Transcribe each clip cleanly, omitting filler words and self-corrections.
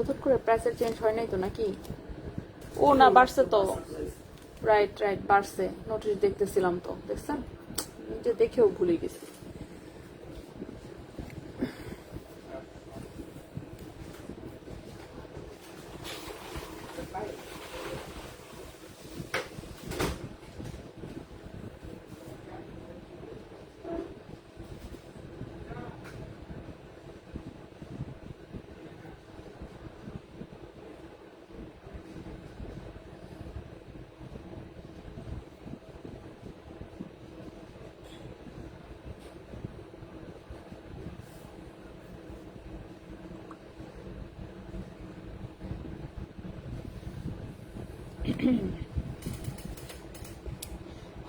হুট করে প্রাইসের চেঞ্জ হয় নাই তো নাকি? ও না, বাড়ছে তো। রাইট রাইট, বাড়ছে, নোটিশ দেখতেছিলাম তো, দেখছেন? যে দেখেও ভুলে গেছি।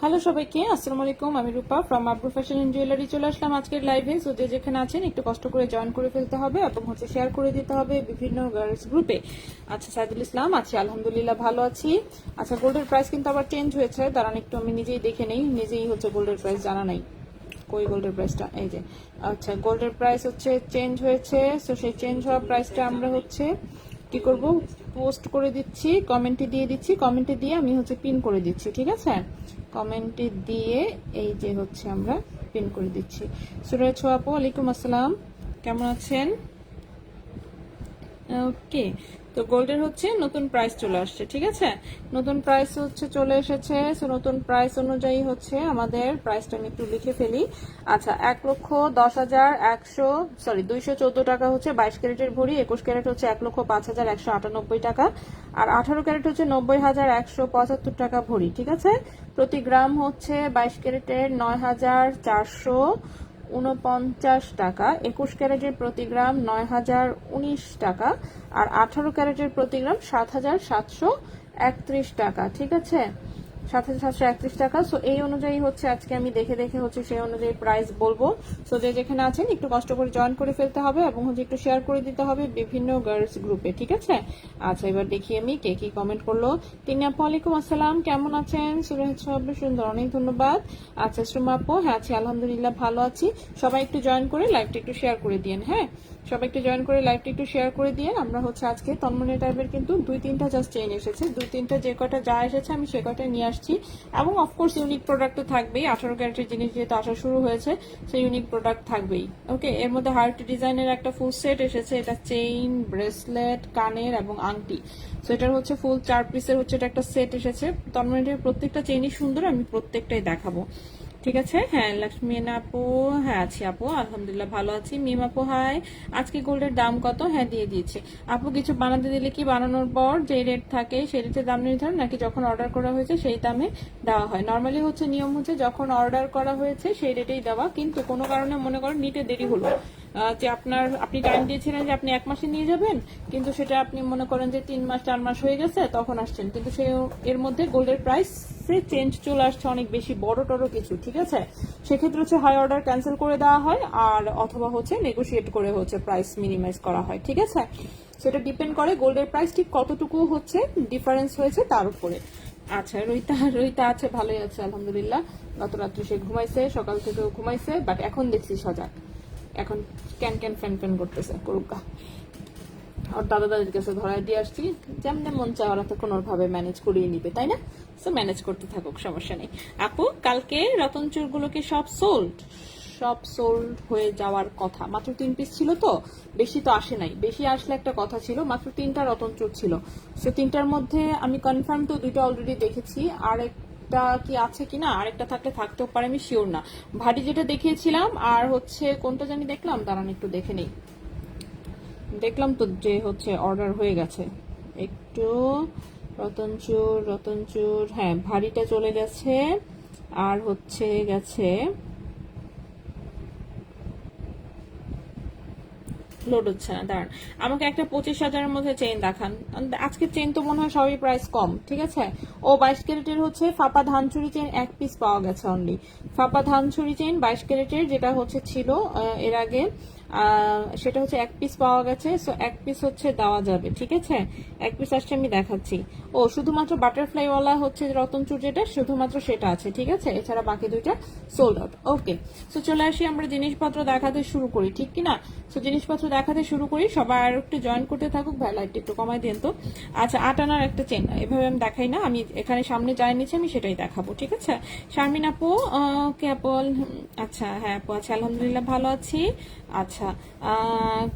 হ্যালো সবাইকে, আসসালামু আলাইকুম। আমি রূপা from Abru fashion and jewellery চলে আসলাম আজকের লাইভে। সো যে যেখানে আছেন একটু কষ্ট করে জয়েন করে ফেলতে হবে এবং শেয়ার করে দিতে হবে বিভিন্ন গার্লস গ্রুপে। আচ্ছা, সাইদুল ইসলাম আছি, আলহামদুলিল্লাহ ভালো আছি। আচ্ছা, গোল্ডের প্রাইস কিন্তু আবার চেঞ্জ হয়েছে, দাঁড়ান একটু আমি নিজেই দেখে নেই। নিজেই গোল্ডের প্রাইস জানা নাই, কই গোল্ডের প্রাইসটা, এই যে। আচ্ছা, গোল্ডের প্রাইস চেঞ্জ হয়েছে। সো সেই চেঞ্জ হওয়া প্রাইসটা আমরা কি করব, পোস্ট করে দিচ্ছি, কমেন্টে দিয়ে দিচ্ছি, কমেন্টে দিয়ে আমি পিন করে দিচ্ছি, ঠিক আছে? কমেন্টে দিয়ে এই যে আমরা পিন করে দিচ্ছি। সুরাজ আপু, ওয়ালাইকুম আসসালাম, কেমন আছেন? ওকে, তো গোল্ডের নতুন প্রাইস চলে আসছে, ঠিক আছে? নতুন প্রাইস চলে এসেছে। সো নতুন প্রাইস অনুযায়ী আমাদের প্রাইসটা আমি একটু লিখে ফেলি। আচ্ছা, 1,10,100 214 টাকা 22 ক্যারেটের ভরি, 21 ক্যারেট 1,05,198 টাকা, আর 18 ক্যারেট 90,175 টাকা ভরি, ঠিক আছে? প্রতি গ্রাম 22 ক্যারেটের 9,449 টাকা, 21 ক্যারেটের প্রতি গ্রাম 9,019 টাকা, আর 18 ক্যারেটের প্রতি গ্রাম 7,731 টাকা, ঠিক আছে? 7,731 টাকা। সো এই অনুযায়ী আজকে আমি দেখে দেখে সেই অনুযায়ী প্রাইস বলবো। সো যে যেখানে আছেন একটু কষ্ট করে জয়েন করে ফেলতে হবে এবং একটু শেয়ার করে দিতে হবে বিভিন্ন গার্লস গ্রুপে, ঠিক আছে? আচ্ছা, এবার দেখি আমি কে কি কমেন্ট করলো। তিনি আপু, ওয়ালাইকুম আসসালাম, কেমন আছেন? সুন্দর, অনেক ধন্যবাদ। আচ্ছা, শ্রুমা আপু, হ্যাঁ আছি, আলহামদুলিল্লাহ ভালো আছি। সবাই একটু জয়েন করে লাইভটা একটু শেয়ার করে দিন। হ্যাঁ, সবাই একটু জয়েন করে লাইভটা একটু শেয়ার করে দিয়ে আমরা আজকে তন্মনে টাইপের কিন্তু 2-3টা জাস্ট চেইন এসেছে, 2-3টা যে কটা যা এসেছে আমি সে কটা নিয়ে আসছি। এবং অফকোর্স ইউনিক প্রোডাক্ট তো থাকবেই, 18 ক্যারেটের জিনিস যেহেতু আসা শুরু হয়েছে, সেই ইউনিক প্রোডাক্ট থাকবেই। ওকে, এর মধ্যে হার্ট ডিজাইনের একটা ফুল সেট এসেছে, এটা চেইন, ব্রেসলেট, কানের এবং আংটি। সো এটার ফুল 4 পিসের এটা একটা সেট এসেছে। তন্মনের প্রত্যেকটা চেইনই সুন্দর, আমি প্রত্যেকটাই দেখাবো, ঠিক আছে? হ্যাঁ, লক্ষ্মী আপু, হ্যাঁ আছি আপু, আলহামদুলিল্লাহ ভালো আছি। মিম আপু, হাই, আজকে গোল্ডের দাম কত? হ্যাঁ, দিয়ে দিয়েছে আপু। কিছু বানাতে দিলে কি বানানোর পর যে রেট থাকে সেই রেটের দাম নির্ধারণ, নাকি যখন অর্ডার করা হয়েছে সেই দামে দেওয়া হয়? নর্মালি নিয়ম যখন অর্ডার করা হয়েছে সেই রেটেই দেওয়া, কিন্তু কোনো কারণে মনে করেন নিতে দেরি হলো, যে আপনি টাইম দিয়েছিলেন যে আপনি 1 মাসে নিয়ে যাবেন, কিন্তু সেটা আপনি মনে করেন যে 3 মাস 4 মাস হয়ে গেছে তখন আসছেন, কিন্তু এর মধ্যে গোল্ডের প্রাইস চেঞ্জ চলে আসছে অনেক বেশি বড় টড় কিছু, ঠিক আছে? সেক্ষেত্রে হাই অর্ডার ক্যান্সেল করে দেওয়া হয়, আর অথবা নেগোশিয়েট করে প্রাইস মিনিমাইজ করা হয়, ঠিক আছে? সেটা ডিপেন্ড করে গোল্ডের প্রাইস ঠিক কতটুকু ডিফারেন্স হয়েছে তার উপরে। আচ্ছা, রইতা আছে, ভালোই আছে আলহামদুলিল্লাহ। গত রাত্রে সে ঘুমাইছে, সকাল থেকেও ঘুমাইছে, বাট এখন দেখছি সজাগ, এখন ক্যান ক্যান ফ্যান ফ্যান করতেছে, করুকা। ওর দাদা দাদির কাছে ধরাই দিয়ে আসছি, যেমন মন চায় ওরা তো কোনোভাবে ম্যানেজ করিয়ে নিবে, তাই না? সো ম্যানেজ করতে থাকুক, সমস্যা নেই। আপু, কালকে রতন চুরগুলোকে সব সোল্ড হয়ে যাওয়ার কথা, মাত্র 3 পিস ছিল তো, বেশি তো আসে নাই, বেশি আসলে একটা কথা ছিল। মাত্র 3টা রতন চুর ছিল। সে 3টার মধ্যে আমি কনফার্ম তো 2টা অলরেডি দেখেছি, আর একটা কি আছে কিনা, আরেকটা থাকলে থাকতেও পারে, আমি শিওর না। ভারী যেটা দেখিয়েছিলাম, আর কোনটা জানি দেখলাম, দাঁড়ান একটু দেখে নেই। দেখলাম তো যে অর্ডার হয়ে গেছে একটু। রতনচুর, হ্যাঁ ভারীটা চলে গেছে, আর গেছে লোড হচ্ছে না, দাঁড়ান আমাকে একটা 25,000-এর মধ্যে চেইন দেখান। আজকে চেইন তো মনে হয় সবই প্রাইস কম, ঠিক আছে? ও 22 ক্যারেটের ফাপা ধানচুরি চেইন 1 পিস পাওয়া গেছে অনলি। ফাপা ধানচুরি চেইন 22 ক্যারেটের, যেটা ছিল এর আগে সেটা হচ্ছে এক পিস পাওয়া গেছে, সো এক পিস হচ্ছে দেওয়া যাবে, ঠিক আছে। এক পিস আসছে, আমি দেখাচ্ছি। ও শুধুমাত্র বাটারফ্লাই ওয়ালা হচ্ছে রতনচুর যেটা, শুধুমাত্র সেটা আছে, ঠিক আছে। এছাড়া বাকি দুইটা সোল্ড আউট। ওকে, সো চলে আসি আমরা জিনিসপত্র দেখাতে শুরু করি, ঠিক কিনা। সো জিনিসপত্র দেখাতে শুরু করি, সবাই আর একটু জয়েন করতে থাকুক। ভাই লাইটটা একটু কমাই দেন তো। আচ্ছা, 8 আনার একটা চেন, এভাবে আমি দেখাই না, আমি এখানে সামনে যাই নিচ্ছি, আমি সেটাই দেখাবো, ঠিক আছে। শারমিন আপু, কে আপু? আচ্ছা, হ্যাঁ আপু আছে, আলহামদুলিল্লাহ ভালো আছি। আচ্ছা,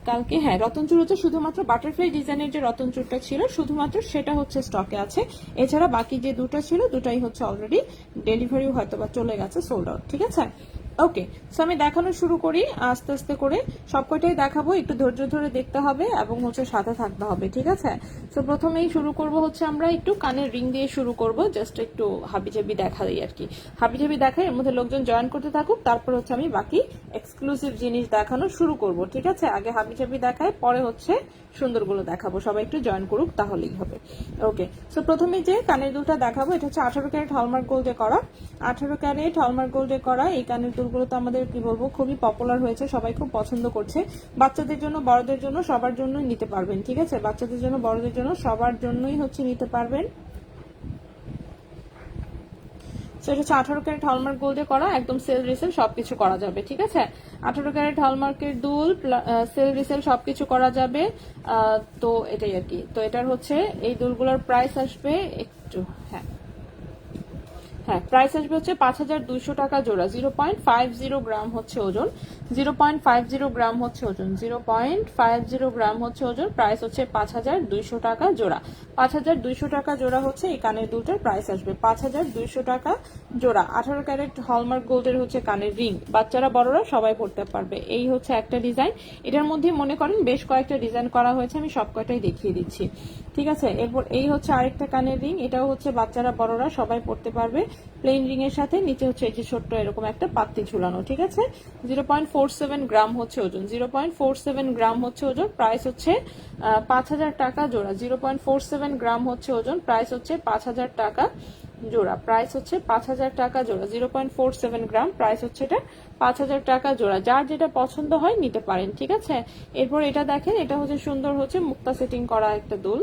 কালকে হ্যাঁ রতনচুর হচ্ছে শুধুমাত্র বাটারফ্লাই ডিজাইনের যে রতনচুরটা ছিল শুধুমাত্র সেটা হচ্ছে স্টকে আছে। এছাড়া বাকি যে দুটো ছিল দুটাই হচ্ছে অলরেডি ডেলিভারি হয়তো বা চলে গেছে, সোল্ড আউট, ঠিক আছে। ওকে, সো আমি দেখানো শুরু করি আস্তে আস্তে করে, সবকটাই দেখাবো, একটু ধৈর্য ধরে দেখতে হবে এবং হচ্ছে সাথে থাকতে হবে, ঠিক আছে। সো প্রথমেই শুরু করব হচ্ছে আমরা একটু কানের রিং দিয়ে শুরু করব, জাস্ট একটু হাবিজাবি দেখা দিই আর কি, হাবিজাবি দেখাই, এর মধ্যে লোকজন জয়েন করতে থাকুক, তারপর হচ্ছে আমি বাকি এক্সক্লুসিভ জিনিস দেখানো শুরু করব, ঠিক আছে। আগে হাবিজাবি দেখাই, পরে হচ্ছে সুন্দরগুলো দেখাবো, সবাই একটু জয়েন করুক তাহলেই হবে। ওকে, সো প্রথমে যে কানের দুলটা দেখাবো এটা হচ্ছে 18 ক্যারেট হলমার্ক গোল্ডে করা, 18 ক্যারেট হলমার্ক গোল্ডে করা। এই কানের দুলগুলো তো আমাদের কি বলবো খুবই পপুলার হয়েছে, সবাই খুব পছন্দ করছে। বাচ্চাদের জন্য, বড়দের জন্য, সবার জন্যই নিতে পারবেন, ঠিক আছে। বাচ্চাদের জন্য, বড়দের জন্য, সবার জন্যই হচ্ছে নিতে পারবেন। এটা হচ্ছে 18 ক্যারেট হলমার্ক গোল্ডে করা, একদম সেল রিসেল সবকিছু করা যাবে, ঠিক আছে। 18 ক্যারেট হলমার্কের দুল, সেল রিসেল সবকিছু করা যাবে। তো এটাই আর কি। তো এটার হচ্ছে এই দুলগুলোর প্রাইস আসবে একটু, হ্যাঁ হ্যাঁ, প্রাইস আসবে হচ্ছে 5200 টাকা জোড়া। 0.50 গ্রাম হচ্ছে ওজন, 0.50 গ্রাম হচ্ছে ওজন, 0.50 গ্রাম হচ্ছে ওজন। প্রাইস হচ্ছে 5200 টাকা জোড়া। 5200 টাকা জোড়া হচ্ছে এই কানের দুলটার প্রাইস আসবে, 5200 টাকা জোড়া। 18 ক্যারেট হলমার্ক গোল্ডের হচ্ছে কানের রিং, বাচ্চারা বড়রা সবাই পড়তে পারবে। এই হচ্ছে একটা ডিজাইন, এটার মধ্যে মনে করেন বেশ কয়েকটা ডিজাইন করা হয়েছে, আমি সব কয়টাই দেখিয়ে দিচ্ছি, ঠিক আছে। এরপর এই হচ্ছে আরেকটা কানের রিং, এটাও হচ্ছে বাচ্চারা বড়রা সবাই পড়তে পারবে। প্লেন রিং এর সাথে নিচে হচ্ছে এই যে ছোট্ট এরকম একটা পাত্তি ঝুলানো, ঠিক আছে। 0.47 গ্রাম হচ্ছে ওজন, 0.47 গ্রাম হচ্ছে ওজন। প্রাইস হচ্ছে 5000 টাকা জোড়া। 0.47 গ্রাম হচ্ছে ওজন, প্রাইস হচ্ছে 5000 টাকা জোড়া। প্রাইস হচ্ছে 5000 টাকা জোড়া। 0.47 গ্রাম, প্রাইস হচ্ছে এটা 5000 টাকা জোড়া। যার যেটা পছন্দ হয় নিতে পারেন, ঠিক আছে। এরপর এটা দেখেন, এটা হচ্ছে সুন্দর হচ্ছে মুক্তা সেটিং করা একটা দুল।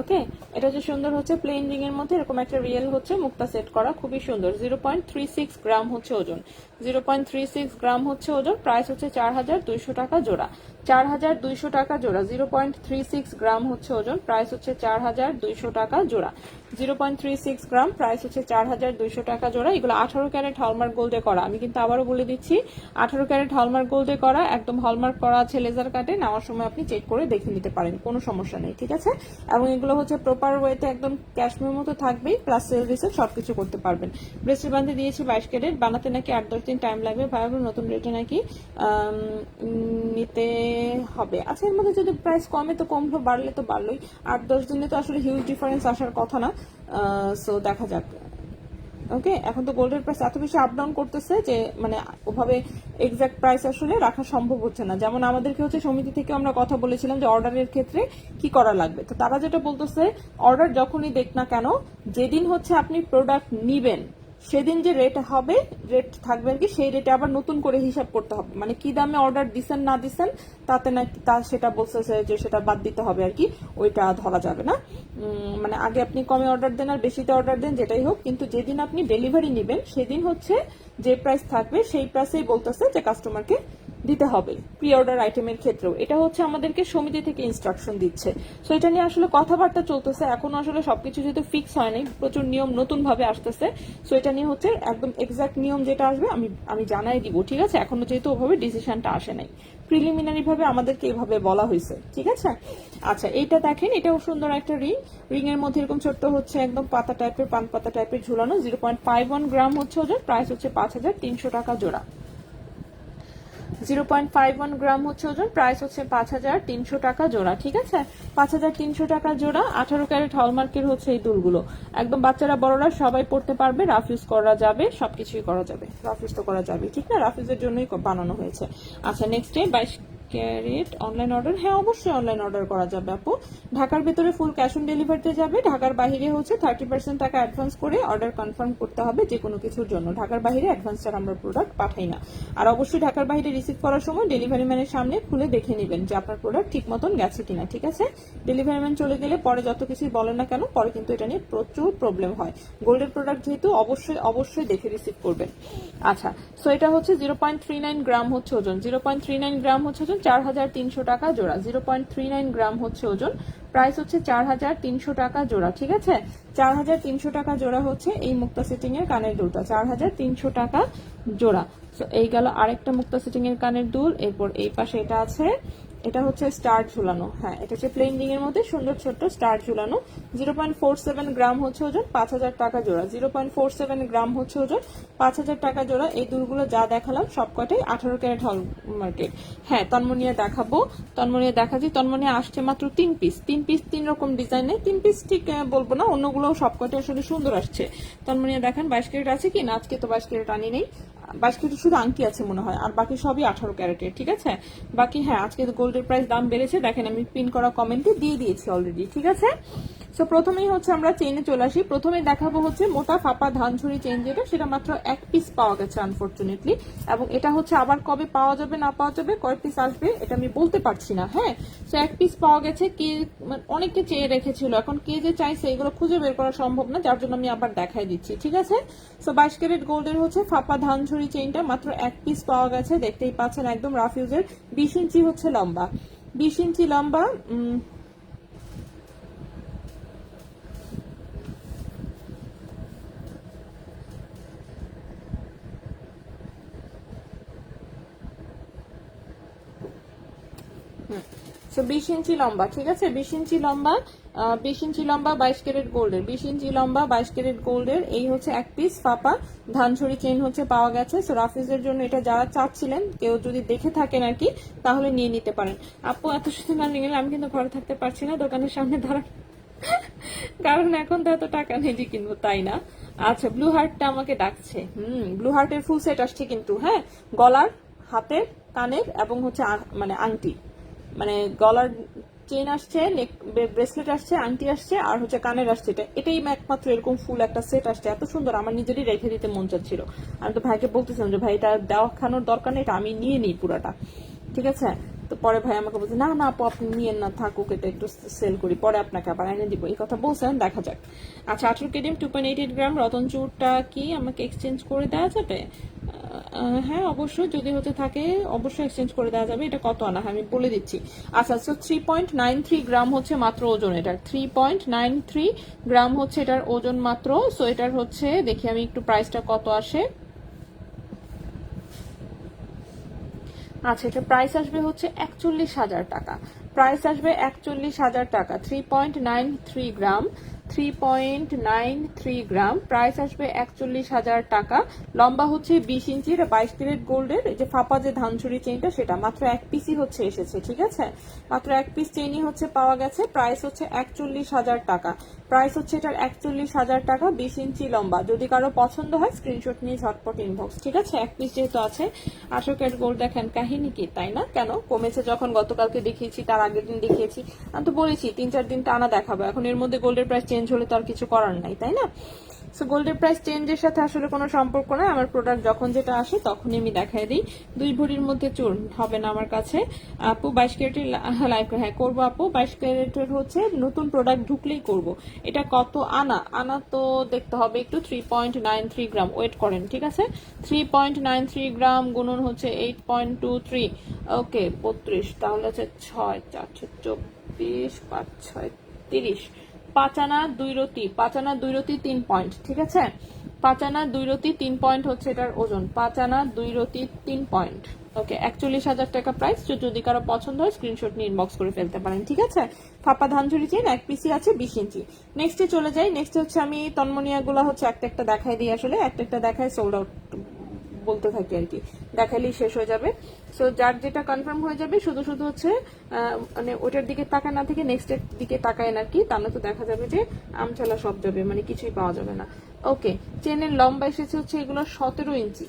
ওকে, এটা হচ্ছে সুন্দর হচ্ছে প্লেন রিং এর মধ্যে এরকম একটা রিয়েল হচ্ছে মুক্তা সেট করা, খুবই সুন্দর। 0.36 গ্রাম হচ্ছে ওজন, 0.36 গ্রাম হচ্ছে ওজন। প্রাইস হচ্ছে 4200 টাকা জোড়া, 4200 টাকা জোড়া। 0.36 গ্রাম হচ্ছে ওজন, প্রাইস হচ্ছে 4200 টাকা জোড়া। 0.36 গ্রাম, প্রাইস হচ্ছে 4200 টাকা জোড়া। এগুলো 18 ক্যারেট হলমার্ক গোল্ডে করা, আমি কিন্তু আবারও বলে দিচ্ছি 18 ক্যারেট হলমার্ক গোল্ডে করা, একদম হলমার্ক করা আছে লেজার কাটে। নেওয়ার সময় আপনি চেক করে দেখে নিতে পারেন, কোনো সমস্যা নেই, ঠিক আছে। এবং এগুলো হচ্ছে প্রপার ওয়েতে একদম ক্যাশমের মতো থাকবেই, প্লাস সেল রিসেল সবকিছু করতে পারবেন। ব্রেসলেট বাঁধে দিয়েছি 22 ক্যারেট, বানাতে নাকি 8-10 দিন টাইম লাগবে ভাইয়া, নতুন রেটে নাকি নিতে হবে। আচ্ছা, এর মধ্যে যদি প্রাইস কমে তো কমলো, বাড়লে তো বাড়লোই, 8-10 দিনে তো আসলে হিউজ ডিফারেন্স আসার কথা না। সো দেখা যাক। ওকে, এখন তো গোল্ডের প্রাইস এত বেশি আপ ডাউন করতেছে যে মানে ওভাবে এক্সাক্ট প্রাইস আসলে রাখা সম্ভব হচ্ছে না। যেমন আমাদেরকে হচ্ছে সমিতি থেকে আমরা কথা বলেছিলাম যে অর্ডারের ক্ষেত্রে কি করা লাগবে, তো তারা যেটা বলতেছে অর্ডার যখনই দেখ না কেন, যেদিন হচ্ছে আপনি প্রোডাক্ট নিবেন সেদিন যে রেট হবে, রেট থাকবে আর কি, সেই রেটে আবার নতুন করে হিসাব করতে হবে। মানে কি দামে অর্ডার দিচ্ছেন না দিচ্ছেন তাতে না সেটা বলতেছে যে সেটা বাদ দিতে হবে আর কি, ওইটা ধরা যাবে না। মানে আগে আপনি কমে অর্ডার দেন আর বেশিতে অর্ডার দেন যেটাই হোক, কিন্তু যেদিন আপনি ডেলিভারি নেবেন সেদিন হচ্ছে যে প্রাইস থাকবে সেই প্রাইসেই বলতেছে যে কাস্টমারকে দিতে হবে প্রি অর্ডার আইটেমের ক্ষেত্রেও। এটা হচ্ছে আমাদেরকে সমিতি থেকে ইনস্ট্রাকশন দিচ্ছে। সো এটা নিয়ে আসলে কথাবার্তা চলতেছে, এখনো আসলে সবকিছু যেহেতু ফিক্স হয় নাই, প্রচুর নিয়ম নতুন ভাবে আসতেছে। সো এটা নিয়ে হচ্ছে একদম এক্সাক্ট নিয়ম যেটা আসবে আমি জানাই দিব, ঠিক আছে। এখনো যেহেতু ওভাবে ডিসিশনটা আসে নাই, প্রিলিমিনারি ভাবে আমাদেরকে এইভাবে বলা হয়েছে, ঠিক আছে। আচ্ছা, এইটা দেখেন, এটাও সুন্দর একটা রিং, রিং এর মধ্যে এরকম ছোট্ট হচ্ছে একদম পাতা টাইপের, পান পাতা টাইপের ঝুলানো। 0.51 গ্রাম হচ্ছে ওজন, প্রাইস হচ্ছে 5300 টাকা জোড়া। 0.51 গ্রাম হচ্ছে ওজন, প্রাইস হচ্ছে 5300 টাকা জোড়া, ঠিক আছে। 5300 টাকা জোড়া। 18 ক্যারেট হলমার্কের হচ্ছে এই দুলগুলো, একদম বাচ্চারা বড়রা সবাই পড়তে পারবে, রাফ ইউজ করা যাবে, সবকিছুই করা যাবে। রাফ ইউজ তো করা যাবে, ঠিক না, রাফ ইউজের জন্যই বানানো হয়েছে। আচ্ছা, next day carrot online order, হ্যাঁ অবশ্যই অনলাইন অর্ডার করা যাবে আপু। ঢাকার ভেতরে ফুল ক্যাশ অন ডেলিভারিতে যাবে, ঢাকার বাইরে হচ্ছে 30% টাকা অ্যাডভান্স করে অর্ডার কনফার্ম করতে হবে যে কোনো কিছুর জন্য। ঢাকার বাইরে অ্যাডভান্স ছাড়া আমরা প্রোডাক্ট পাঠাই না। আর অবশ্যই ঢাকার বাইরে রিসিভ করার সময় ডেলিভারি ম্যানের সামনে খুলে দেখে নেবেন যে আপনার প্রোডাক্ট ঠিক মতন গেছে কিনা, ঠিক আছে? ডেলিভারি ম্যান চলে গেলে পরে যত কিছুই বলেন না কেন, পরে কিন্তু এটা নিয়ে প্রচুর প্রবলেম হয়। গোল্ডের প্রোডাক্ট যেহেতু অবশ্যই দেখে রিসিভ করবেন। আচ্ছা, সো এটা হচ্ছে 0.39 গ্রাম হচ্ছে ওজন, 0.39 গ্রাম হচ্ছে ওজন, 4300 টাকা জোড়া। 0.39 গ্রাম হচ্ছে ওজন, প্রাইস হচ্ছে 4300 টাকা জোড়া, ঠিক আছে? 4300 টাকা জোড়া হচ্ছে এই মুক্তা সেটিং এর কানের দুলটা, 4300 টাকা জোড়া। তো এই গেল আরেকটা মুক্তা সেটিং এর কানের দুল। এরপর এই পাশে এটা আছে, এটা হচ্ছে স্টার ঝুলানো, হ্যাঁ এটা হচ্ছে প্লেন রিং এর মধ্যে সুন্দর ছোট্ট স্টার ঝুলানো। 0.47 গ্রাম হচ্ছে ওজন, 5000 টাকা জোড়া। 0.47 গ্রাম হচ্ছে ওজন, 5000 টাকা জোড়া। এই দুলগুলো যা দেখালাম সবকটাই 18 ক্যারেট হল মার্কেট। হ্যাঁ তন্মনিয়া দেখাবো, তন্মনিয়া দেখাচ্ছি। তন্মনিয়া আসছে মাত্র 3 পিস, 3 রকম ডিজাইনে, 3 পিস ঠিক বলবো না, অন্যগুলো সবকটাই আসলে সুন্দর আসছে। তন্মনিয়া দেখেন 22 ক্যারেট আছে কি না? আজকে তো 22 ক্যারেট আনি নেই, 22 ক্যারেট শুধু আংটি আছে মনে হয়, আর বাকি সবই 18 ক্যারেটের, ঠিক আছে? বাকি হ্যাঁ আজকে গোল্ডের প্রাইস দাম বেড়েছে, দেখেন আমি পিন করা কমেন্টে দিয়ে দিয়েছি অলরেডি, ঠিক আছে? সো প্রথমেই হচ্ছে আমরা চেইনে চলে আসি। প্রথমে দেখাবো হচ্ছে মোটা ফাপা ধানঝুরি চেইন, যেটা সেটা মাত্র 1 পিস পাওয়া গেছে আনফরচুনেটলি, এবং এটা হচ্ছে আবার কবে পাওয়া যাবে না পাওয়া যাবে, কয় পিস আসবে এটা আমি বলতে পারছি না। হ্যাঁ, সো 1 পিস পাওয়া গেছে, কে অনেকে চেয়ে রেখেছিল, এখন কে যে চাইছে এগুলো খুঁজে বের করা সম্ভব না, যার জন্য আমি আবার দেখাই দিচ্ছি, ঠিক আছে? সো 22 ক্যারেট গোল্ডের হচ্ছে ফাপা ধানঝুরি চেইনটা মাত্র 1 পিস পাওয়া গেছে, দেখতেই পাচ্ছেন একদম রাফিউজের, 20 ইঞ্চি হচ্ছে লম্বা, 20 ইঞ্চি লম্বা। সো 20 ইঞ্চি লম্বা, ঠিক আছে? 20 ইঞ্চি লম্বা, 20 ইঞ্চি লম্বা 22 ক্যারেট গোল্ডের, 20 ইঞ্চি লম্বা 22 ক্যারেট গোল্ডের এই হচ্ছে 1 পিস ফাপা ধানছড়ি চেইন হচ্ছে পাওয়া গেছে। সো রাফিজের জন্য এটা যারা চাচ্ছিলেন, কেউ যদি দেখে থাকেন আর কি, তাহলে নিয়ে নিতে পারেন। আপু এত সুন্দর গান নিয়ে গেলে আমি কিন্তু ঘরে থাকতে পারছি না, দোকানের সামনে দাঁড়া, কারণ এখন তো এত টাকা নেই যে কিনবো, তাই না? আচ্ছা, ব্লু হার্টটা আমাকে ডাকছে। ব্লু হার্টের ফুল সেট আসছে কিন্তু, হ্যাঁ গলার, হাতের, কানের এবং হচ্ছে মানে আংটি, মানে গলার চেন আসছে, নেক ব্রেসলেট আসছে, আংটি আসছে, আর হচ্ছে কানের আসছে। এটাই একমাত্র এরকম ফুল একটা সেট আসছে, এত সুন্দর, আমার নিজেরই রেখে দিতে মন চাচ্ছিল। আমি তো ভাইকে বলতেছিলাম যে ভাই এটা দেখানোর দরকার নেই, এটা আমি নিয়ে নিই পুরাটা, ঠিক আছে? তো পরে ভাই আমাকে বলছে না না আপু আপনি নিয়েন না, থাকুক, এটা একটু সেল করি, পরে আপনাকে আবার এনে দিব, এই কথা বলছেন, দেখা যাক। আচ্ছা, 18 কেডিএম 2.88 গ্রাম রতন চুরটা কি আমাকে এক্সচেঞ্জ করে দেওয়া যাবে? হ্যাঁ অবশ্যই, যদি হতে থাকে অবশ্যই এক্সচেঞ্জ করে দেওয়া যাবে। এটা কত আনা আমি বলে দিচ্ছি। আচ্ছা, সো 3.93 গ্রাম হচ্ছে মাত্র ওজন এটার, 3.93 গ্রাম হচ্ছে এটার ওজন মাত্র। সো এটার হচ্ছে দেখি আমি একটু প্রাইসটা কত আসে। আচ্ছা, এটা প্রাইস আসবে হচ্ছে 41,000 টাকা, প্রাইস আসবে 41,000 টাকা। 3.93 গ্রাম, 3.93 গ্রাম, প্রাইস আসবে 41,000 টাকা। লম্বা হচ্ছে 20 ইঞ্চি, এটা 22 ক্যারেট গোল্ডের, এই যে ফাপা যে ধানছড়ি চেইনটা সেটা মাত্র 1 পিসই হচ্ছে এসেছে, ঠিক আছে? মাত্র 1 পিস চেইনই হচ্ছে পাওয়া গেছে, প্রাইস হচ্ছে 41,000 টাকা, প্রাইস হচ্ছে এটার 41,000 টাকা। 20 ইঞ্চি লম্বা, যদি কারো পছন্দ হয় স্ক্রিনশট নিয়ে ঝটপট ইনবক্স, ঠিক আছে? 1 পিস যেহেতু আছে। 18 ক্যারেট গোল্ড দেখেন, কাহিনী কি তাই না? কেন কমেছে? যখন গতকালকে দেখিয়েছি, তার আগের দিন দেখিয়েছি, আমি তো বলেছি 3-4 দিন টানা দেখাবো। এখন এর মধ্যে গোল্ডের প্রাইস চেঞ্জ হলে তো আর কিছু করার নাই, তাই না? সো গোল্ডের প্রাইস চেঞ্জের সাথে আসলে কোনো সম্পর্ক নাই, আমার প্রোডাক্ট যখন যেটা আসে তখনই আমি দেখাই দিই। 2 ভরির মধ্যে চুর হবে না আমার কাছে। আপু 22 ক্যারেটের লাইভ, হ্যাঁ করবো আপু, 22 ক্যারেটের হচ্ছে নতুন প্রোডাক্ট ঢুকলেই করব। এটা কত আনা? আনা তো দেখতে হবে একটু। 3.93 গ্রাম, ওয়েট করেন, ঠিক আছে? 3.93 গ্রাম গুণন হচ্ছে 8.23, ওকে 32, তাহলে হচ্ছে 6, 4, 24, 5, 6, 30। 5 আনা 2 রতি, 5 আনা 2 রতি 3 পয়েন্ট, ঠিক আছে? 5 আনা 2 রতি 3 পয়েন্ট হচ্ছে এটার ওজন, 5 আনা 2 রতি 3 পয়েন্ট, ওকে 41,000 টাকা প্রাইস। যদি কারো পছন্দ হয় স্ক্রিনশট নিয়ে ইনবক্স করে ফেলতে পারেন, ঠিক আছে? ফাপা ধানঝুরি চেন 1 পিসি আছে 20 ইঞ্চি। নেক্সটে চলে যাই। নেক্সট হচ্ছে আমি তন্মনিয়া গুলা হচ্ছে একটা একটা দেখাই দিই, আসলে একটা একটা দেখায় সোল্ড আউট বলতে থাকি আর কি, দেখালেই শেষ হয়ে যাবে। সো যার যেটা কনফার্ম হয়ে যাবে, শুধু শুধু হচ্ছে মানে ওটার দিকে তাকায় না থেকে নেক্সট এর দিকে তাকায় না কি, তাহলে তো দেখা যাবে যে আমচালা সব যাবে, মানে কিছুই পাওয়া যাবে না। ওকে, চেনের লম্বা এসেছে হচ্ছে এগুলো 17 ইঞ্চি,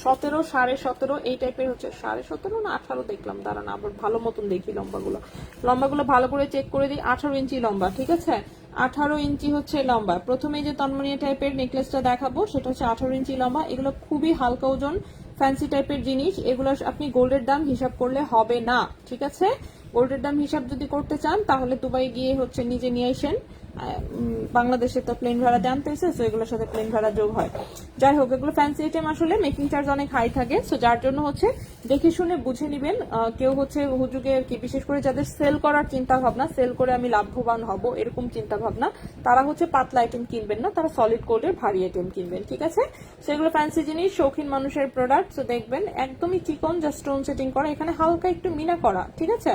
17, 17.5 এই টাইপের হচ্ছে, 17.5 না 18 দেখলাম, দাঁড়ান আবার ভালো মতন দেখি লম্বাগুলো ভালো করে চেক করে দিই। 18 ইঞ্চি লম্বা, ঠিক আছে, 18 ইঞ্চি হচ্ছে লম্বা। প্রথমে যে তন্মনীয় টাইপের নেকলেসটা দেখাবো সেটা হচ্ছে 18 ইঞ্চি লম্বা। এগুলো খুবই হালকা ওজন, ফ্যান্সি টাইপের জিনিস। এগুলো আপনি গোল্ডের দাম হিসাব করলে হবে না, ঠিক আছে। গোল্ডের দাম হিসাব যদি করতে চান তাহলে দুবাই গিয়ে হচ্ছে নিজে নিয়ে আসেন। বাংলাদেশে তো প্লেন ভাড়া জানতেছে, সো এগুলোর সাথে প্লেন ভাড়া যোগ হয়। যাই হোক, এগুলো ফ্যান্সি আইটেম, আসলে মেকিং চার্জ অনেক হাই থাকে, সো যার জন্য হচ্ছে দেখে শুনে বুঝে নিবেন। কেউ হচ্ছে হুজুগে কি, বিশেষ করে যাদের সেল করার চিন্তা ভাবনা, সেল করে আমি লাভবান হব এরকম চিন্তা ভাবনা, তারা হচ্ছে পাতলা আইটেম কিনবেন না, তারা সলিড গোল্ডের ভারী আইটেম কিনবেন, ঠিক আছে। সেগুলো ফ্যান্সি জিনিস, শৌখিন মানুষের প্রোডাক্ট, সো দেখবেন একদমই চিকন, জাস্ট স্টোন সেটিং করা, এখানে হালকা একটু মিনা করা, ঠিক আছে।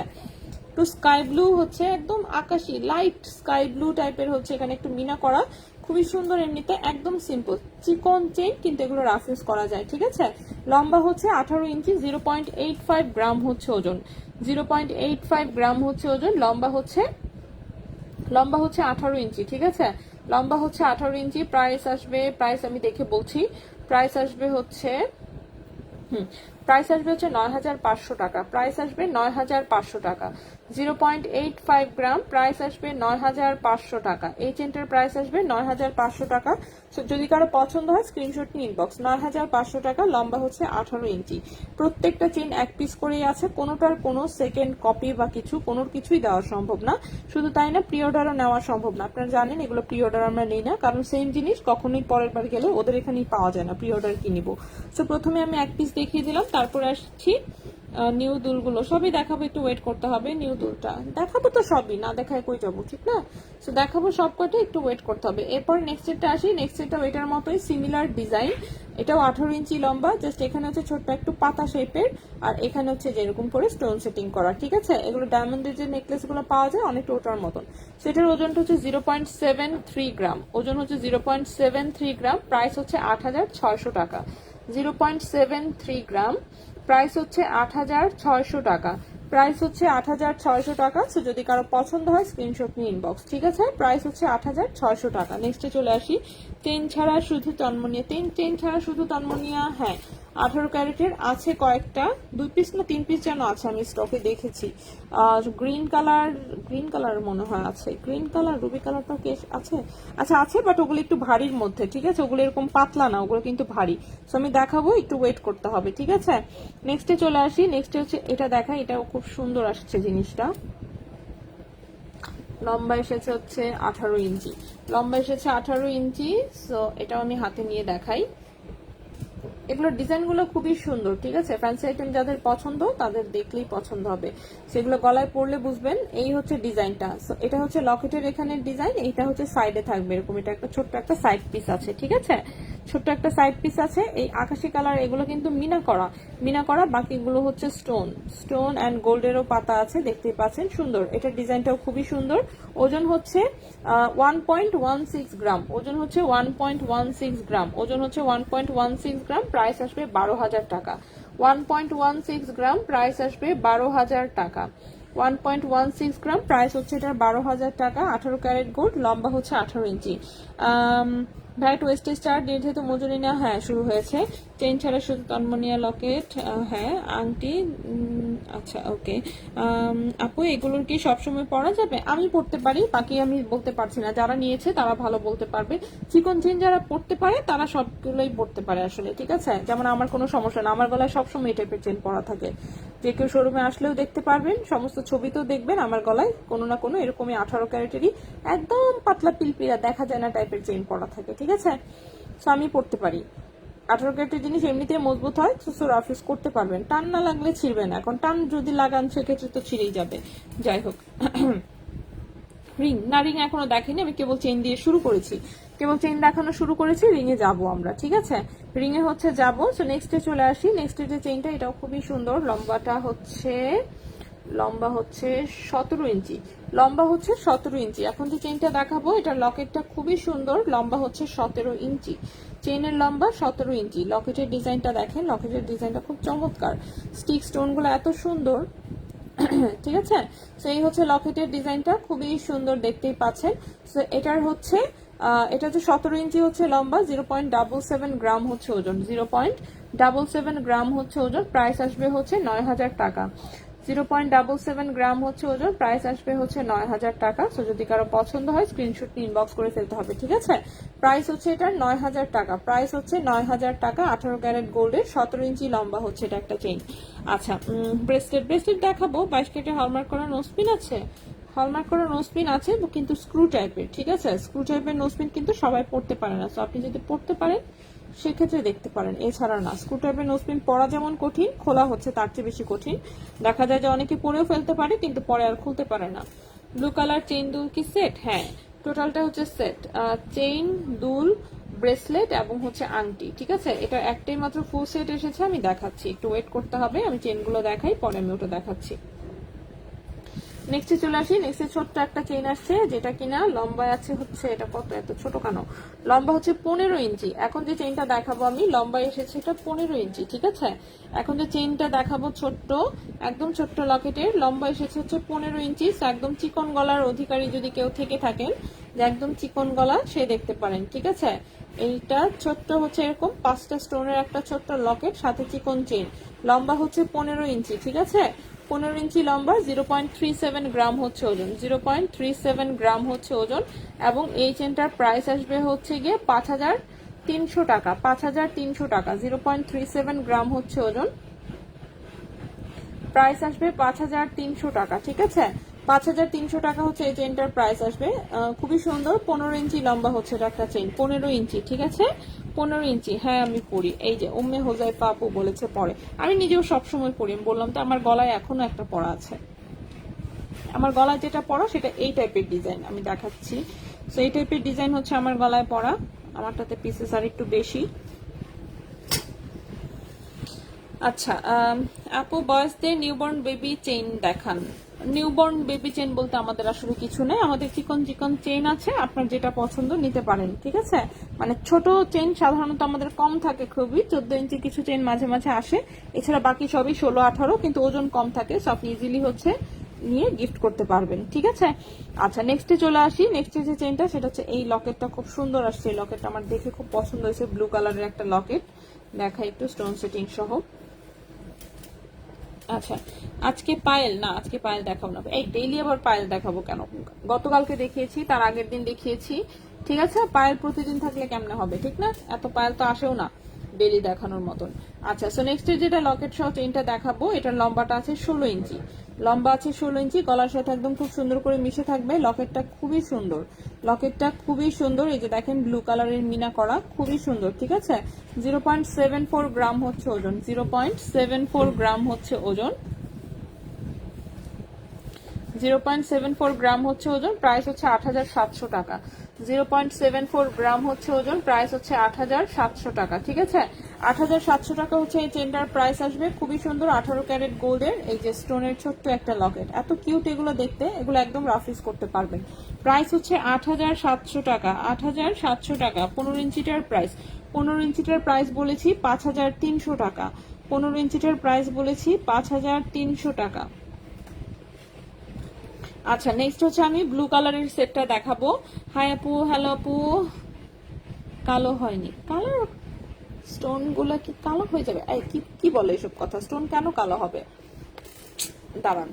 একটু স্কাই ব্লু হচ্ছে, একদম আকাশি লাইট স্কাই ব্লু টাইপের হচ্ছে এখানে একটু মিনা করা, খুবই সুন্দর। এমনিতে একদম সিম্পল চিকন চেইন, কিন্তু এগুলো রাফ ইউজ করা যায়, ঠিক আছে। লম্বা হচ্ছে 18 ইঞ্চি, 0.85 গ্রাম হচ্ছে ওজন, 0.85 গ্রাম হচ্ছে ওজন। লম্বা হচ্ছে 18 ইঞ্চি, ঠিক আছে। লম্বা হচ্ছে 18 ইঞ্চি। প্রাইস আমি দেখে বলছি, প্রাইস আসবে হচ্ছে 9,500 টাকা, প্রাইস আসবে 9,500 টাকা। 0.85 গ্রাম, প্রাইস আসবে 9,500 টাকা। এই চেনটার প্রাইস আসবে 9,500 টাকা। যদি কারো পছন্দ হয় স্ক্রিনশট নিয়ে ইনবক্স। 9,500 টাকা, লম্বা হচ্ছে 18 ইঞ্চি। প্রত্যেকটা চেন এক পিস করেই আছে, কোনোটার কোনো সেকেন্ড কপি বা কোনোর কিছুই দেওয়া সম্ভব না। শুধু তাই না, প্রি অর্ডারও নেওয়া সম্ভব না। আপনারা জানেন এগুলো প্রি অর্ডার আমরা নেই না, কারণ সেম জিনিস কখনোই পরের বার গেলে ওদের এখানেই পাওয়া যায় না, প্রি অর্ডার কি নিব। সো প্রথমে আমি এক পিস দেখিয়ে দিলাম, তারপরে আসছি নিউ দুলগুলো সবই দেখাবো, একটু ওয়েট করতে হবে। নিউ দুলটা দেখাবো তো সবই, না দেখায় কই যাবো, ঠিক না। সো দেখাবো সব কটা, একটু ওয়েট করতে হবে। এরপর নেক্সট সেটটা আসি। নেক্সট সেটটাও এটার মতোই সিমিলার ডিজাইন, এটাও 18 ইঞ্চি লম্বা, জাস্ট এখানে হচ্ছে ছোট্ট একটু পাতা শেপের, আর এখানে হচ্ছে যেরকম করে স্টোন সেটিং করা, ঠিক আছে। এগুলো ডায়মন্ডের যে নেকলেস গুলো পাওয়া যায় অনেকটা ওটার মতন। সেটার ওজনটা হচ্ছে 0.73 গ্রাম, ওজন হচ্ছে 0.73 গ্রাম। প্রাইস হচ্ছে 8,600 টাকা। 0.73 গ্রাম, প্রাইস হচ্ছে 8,600 টাকা। প্রাইস হচ্ছে 8,600 টাকা। সো যদি কারো পছন্দ হয় স্ক্রিনশট নিয়ে ইনবক্স, ঠিক আছে। প্রাইস হচ্ছে 8,600 টাকা। নেক্সটে চলে আসি। চেন ছাড়া শুধু তন্মনীয়া, চেন ছাড়া শুধু তন্মনীয়া, হ্যাঁ 18 ক্যারেটের আছে কয়েকটা, 2 পিস না 3 পিস যেন আছে, আমি স্টকে দেখেছি। গ্রিন কালার মনে হয় আছে, গ্রিন কালার, রুবি কালারটাও কি আছে? আচ্ছা আছে, বাট ওগুলো একটু ভারীর মধ্যে, ঠিক আছে। ওগুলো এরকম পাতলা না, ওগুলো কিন্তু ভারী। সো আমি দেখাবো, একটু ওয়েট করতে হবে, ঠিক আছে। নেক্সটে চলে আসি। নেক্সটে হচ্ছে এটা দেখাই, এটাও খুব সুন্দর আসছে জিনিসটা। লম্বা এসেছে হচ্ছে 18 ইঞ্চি, লম্বা এসেছে 18 ইঞ্চি। সো এটাও আমি হাতে নিয়ে দেখাই। এগুলোর ডিজাইনগুলো খুবই সুন্দর, ঠিক আছে। ফ্যান্সি আইটেম যাদের পছন্দ তাদের দেখলেই পছন্দ হবে, সেগুলো গলায় পরলে বুঝবেন। এই হচ্ছে ডিজাইনটা। সো এটা হচ্ছে লকেটের এখানের ডিজাইন, এইটা হচ্ছে সাইডে থাকবে এরকম, এটা একটা ছোট্ট একটা সাইড পিস আছে, ঠিক আছে। ছোট্ট একটা সাইড পিস আছে। এই আকাশি কালার এগুলো কিন্তু মিনা করা, বাকিগুলো হচ্ছে স্টোন অ্যান্ড গোল্ডেরও পাতা আছে, দেখতেই পাচ্ছেন, সুন্দর। এটার ডিজাইনটাও খুবই সুন্দর। ওজন হচ্ছে 1.16 গ্রাম, ওজন হচ্ছে 1.16 গ্রাম, ওজন হচ্ছে 1.16 গ্রাম। প্রাইস আসবে 12,000 টাকা। 1.16 গ্রাম, প্রাইস আসবে 12,000 টাকা। 1.16 গ্রাম, প্রাইস হচ্ছে এটার 12,000 টাকা। 18 ক্যারেট গোল্ড, লম্বা হচ্ছে 18 ইঞ্চি। ভাইট ওয়েস্ট স্টার নির্ধারিত মজুরি নেওয়া, হ্যাঁ শুরু হয়েছে। চেন ছাড়া শুধু তন্মনীয়া লকেট, হ্যাঁ আংটি, আচ্ছা ওকে। আপু এগুলোর কি সবসময় পরা যাবে? আমি পড়তে পারি, বাকি আমি বলতে পারছি না, যারা নিয়েছে তারা ভালো বলতে পারবে। চিকন চেন যারা পড়তে পারে তারা সবগুলোই পড়তে পারে আসলে, ঠিক আছে। যেমন আমার কোনো সমস্যা না, আমার গলায় সবসময় এই টাইপের চেন পরা থাকে। যে কেউ শোরুমে আসলেও দেখতে পারবেন, সমস্ত ছবিতেও দেখবেন আমার গলায় কোনো না কোনো এরকমই 18 ক্যারেটেরই একদম পাতলা পিলপিলা দেখা যায় না টাইপের চেইন পরা থাকে, ঠিক আছে। সো আমি পড়তে পারি। 18 ক্যারেটের জিনিস এমনিতে মজবুত হয়, সো রাফ ইউজ করতে পারবেন, টান না লাগলে ছিঁড়বে না। এখন টান যদি লাগান সেক্ষেত্রে তো ছিঁড়েই যাবে। যাই হোক, রিং এখনো দেখেনি, আমি কেবল চেইন দিয়ে শুরু করেছি, কেবল চেইন দেখানো শুরু করেছি, রিং এ যাবো আমরা, ঠিক আছে। রিং এ হচ্ছে যাবো। সো নেক্সটে চলে আসি। নেক্সটে যে চেইনটা, এটাও খুবই সুন্দর। লম্বা হচ্ছে 17 ইঞ্চি, লম্বা হচ্ছে 17 ইঞ্চি। এখন যে চেইনটা দেখাবো, এটার লকেটটা খুবই সুন্দর, লম্বা হচ্ছে 17 ইঞ্চি। চেইনের লম্বা 17 ইঞ্চি। লকেটের ডিজাইনটা দেখেন, লকেটের ডিজাইনটা খুব চমৎকার, স্টিক স্টোন গুলো এত সুন্দর, ঠিক আছে। সো এই হচ্ছে লকেটের ডিজাইনটা, খুবই সুন্দর, দেখতেই পাচ্ছেন। সো এটার হচ্ছে এটা হচ্ছে 17 ইঞ্চি হচ্ছে লম্বা, 0.77 গ্রাম হচ্ছে ওজন, 0.77 গ্রাম হচ্ছে ওজন, প্রাইস আসবে হচ্ছে 9,000 টাকা। 0.77 গ্রাম হচ্ছে ওজন, প্রাইস আসবে হচ্ছে 9,000 টাকা। সো যদি কারো পছন্দ হয় স্ক্রিনশট নিয়ে ইনবক্স করে ফেলতে হবে, ঠিক আছে। প্রাইস হচ্ছে এটার 9,000 টাকা, প্রাইস হচ্ছে 9,000 টাকা। 18 ক্যারেট গোল্ডের 17 ইঞ্চি লম্বা হচ্ছে এটা একটা চেইন। আচ্ছা, ব্রেসলেট দেখাবো। 22 ক্যারেটে হলমার্ক করা নোসপিন আছে, হলমার্ক করা নোসপিন আছে কিন্তু স্ক্রু টাইপের, ঠিক আছে। স্ক্রু টাইপের নোসপিন কিন্তু সবাই পড়তে পারে না, সো আপনি যদি পড়তে পারেন সেক্ষেত্রে দেখতে পারেন, এছাড়া না। স্ক্রু টাইপের নোসপিন পরা যেমন কঠিন, খোলা হচ্ছে তার চেয়ে বেশি কঠিন। দেখা যায় যে অনেকে পরেও ফেলতে পারে কিন্তু পরে আর খুলতে পারে না। ব্লু কালার চেইন দুল কি সেট? হ্যাঁ, টোটালটা হচ্ছে সেট, চেইন, দুল, ব্রেসলেট এবং হচ্ছে আংটি, ঠিক আছে। এটা একটাই মাত্র ফুল সেট এসেছে, আমি দেখাচ্ছি, একটু ওয়েট করতে হবে, আমি চেইনগুলো দেখাই, পরে আমি ওটা দেখাচ্ছি। নেক্সটে চলে আসি। নেক্সটে ছোট্ট একটা চেইন আসছে যেটা কিনা লম্বায় আছে হচ্ছে, এটা কত এত ছোট কেন, লম্বা হচ্ছে 15 ইঞ্চি। এখন যে চেইনটা দেখাবো আমি, লম্বায় এসেছে এটা 15 ইঞ্চি, ঠিক আছে। এখন যে চেইনটা দেখাবো ছোট্ট, একদম ছোট্ট লকেটের, লম্বা এসেছে হচ্ছে 15 ইঞ্চি। একদম চিকন গলার অধিকারী যদি কেউ থেকে থাকেন, যে একদম চিকন গলা, সে দেখতে পারেন, ঠিক আছে। এইটা ছোট্ট হচ্ছে এরকম 5টা স্টোনের একটা ছোট্ট লকেট, সাথে চিকন চেইন, লম্বা হচ্ছে 15 ইঞ্চি, ঠিক আছে। 15 ইঞ্চি লম্বা, 0.37 গ্রাম হচ্ছে ওজন, 0.37 গ্রাম হচ্ছে ওজন। এবং এই চেনটার প্রাইস আসবে হচ্ছে গিয়ে 5,300 টাকা, 5,300 টাকা। 0.37 গ্রাম হচ্ছে ওজন, প্রাইস আসবে 5,300 টাকা, ঠিক আছে। 5,300 টাকা হচ্ছে এই চেনটার প্রাইস আসবে। খুবই সুন্দর, 15 ইঞ্চি লম্বা হচ্ছে এটা একটা চেন, 15 ইঞ্চি, ঠিক আছে। 15 ইঞ্চি, হ্যাঁ আমি পরি, এই যে উম্মে হোজাইফা আপু বলেছে পরে, আমি নিজেও সবসময় পরি। আমি বললাম তো আমার গলায় এখনো একটা পরা আছে, আমার গলায় যেটা পরা সেটা এই টাইপের ডিজাইন, আমি দেখাচ্ছি। তো এই টাইপের ডিজাইন হচ্ছে আমার গলায় পরা, আমারটাতে পিসেস আর একটু বেশি। আচ্ছা, আপু বয়সদের নিউবর্ন বেবি চেইন দেখান। নিউবর্ন বেবি চেইন বলতে আমাদের আসলে কিছু নেই, আমাদের চিকন চিকন চেইন আছে, আপনার যেটা পছন্দ নিতে পারেন, ঠিক আছে। মানে ছোট চেইন সাধারণত আমাদের কম থাকে খুবই, 14 ইঞ্চি কিছু চেইন মাঝে মাঝে আসে, এছাড়া বাকি সবই 16-18, কিন্তু ওজন কম থাকে, সো আপনি ইজিলি হচ্ছে নিয়ে গিফট করতে পারবেন, ঠিক আছে। আচ্ছা, নেক্সটে চলে আসি। নেক্সটে যে চেইনটা সেটা হচ্ছে এই লকেটটা, খুব সুন্দর আসছে এই লকেটটা, আমার দেখে খুব পছন্দ হয়েছে, ব্লু কালারের একটা লকেট, দেখা একটু স্টোন সেটিং সহ। আচ্ছা, আজকে পায়েল না, আজকে পায়েল দেখাবো না, এই ডেইলি আবার পায়েল দেখাবো কেন? গতকালকে দেখিয়েছি, তার আগের দিন দেখিয়েছি, ঠিক আছে। পায়েল প্রতিদিন থাকলে কেমনে হবে, ঠিক না? এত পায়েল তো আসেও না ডেইলি দেখানোর মতন। আচ্ছা, সো নেক্সট যেটা লকেট সহ চেইনটা দেখাবো, এটার লম্বাটা আছে 16 ইঞ্চি, লম্বা আছে 16 ইঞ্চি, গলার সাথে একদম খুব সুন্দর করে মিশে থাকবে। লকেটটা খুবই সুন্দর, লকেটটা খুবই সুন্দর, এই যে দেখেন ব্লু কালারের মিনা করা, খুবই সুন্দর, ঠিক আছে। 0.74 গ্রাম হচ্ছে ওজন, 0.74 গ্রাম হচ্ছে ওজন, 0.74 গ্রাম হচ্ছে ওজন, প্রাইস হচ্ছে 8,700 টাকা। 0.74 গ্রাম হচ্ছে ওজন, প্রাইস হচ্ছে 8,700 টাকা, ঠিক আছে। 8,700 টাকা হচ্ছে এই চেনটার প্রাইস আসবে। খুবই সুন্দর 18 ক্যারেট গোল্ডের এই যে স্টোনের ছোট্ট একটা লকেট, এত কিউট এগুলো দেখতে, এগুলো একদম রাফিস করতে পারবেন। প্রাইস হচ্ছে 8,700 টাকা, 8,700 টাকা। 15 ইঞ্চিটার প্রাইস, 15 ইঞ্চিটার প্রাইস বলেছি 5,300 টাকা, 15 ইঞ্চিটার প্রাইস বলেছি 5,300 টাকা। আচ্ছা, নেক্সট হচ্ছে আমি ব্লু কালারের সেটটা দেখাবো। হাই আপু, হ্যালো আপু। কালো হয়নি, কালার স্টোন গুলা কি কালো হয়ে যাবে? এই কি বলে এসব কথা, স্টোন কেন কালো হবে? দাঁড়ান,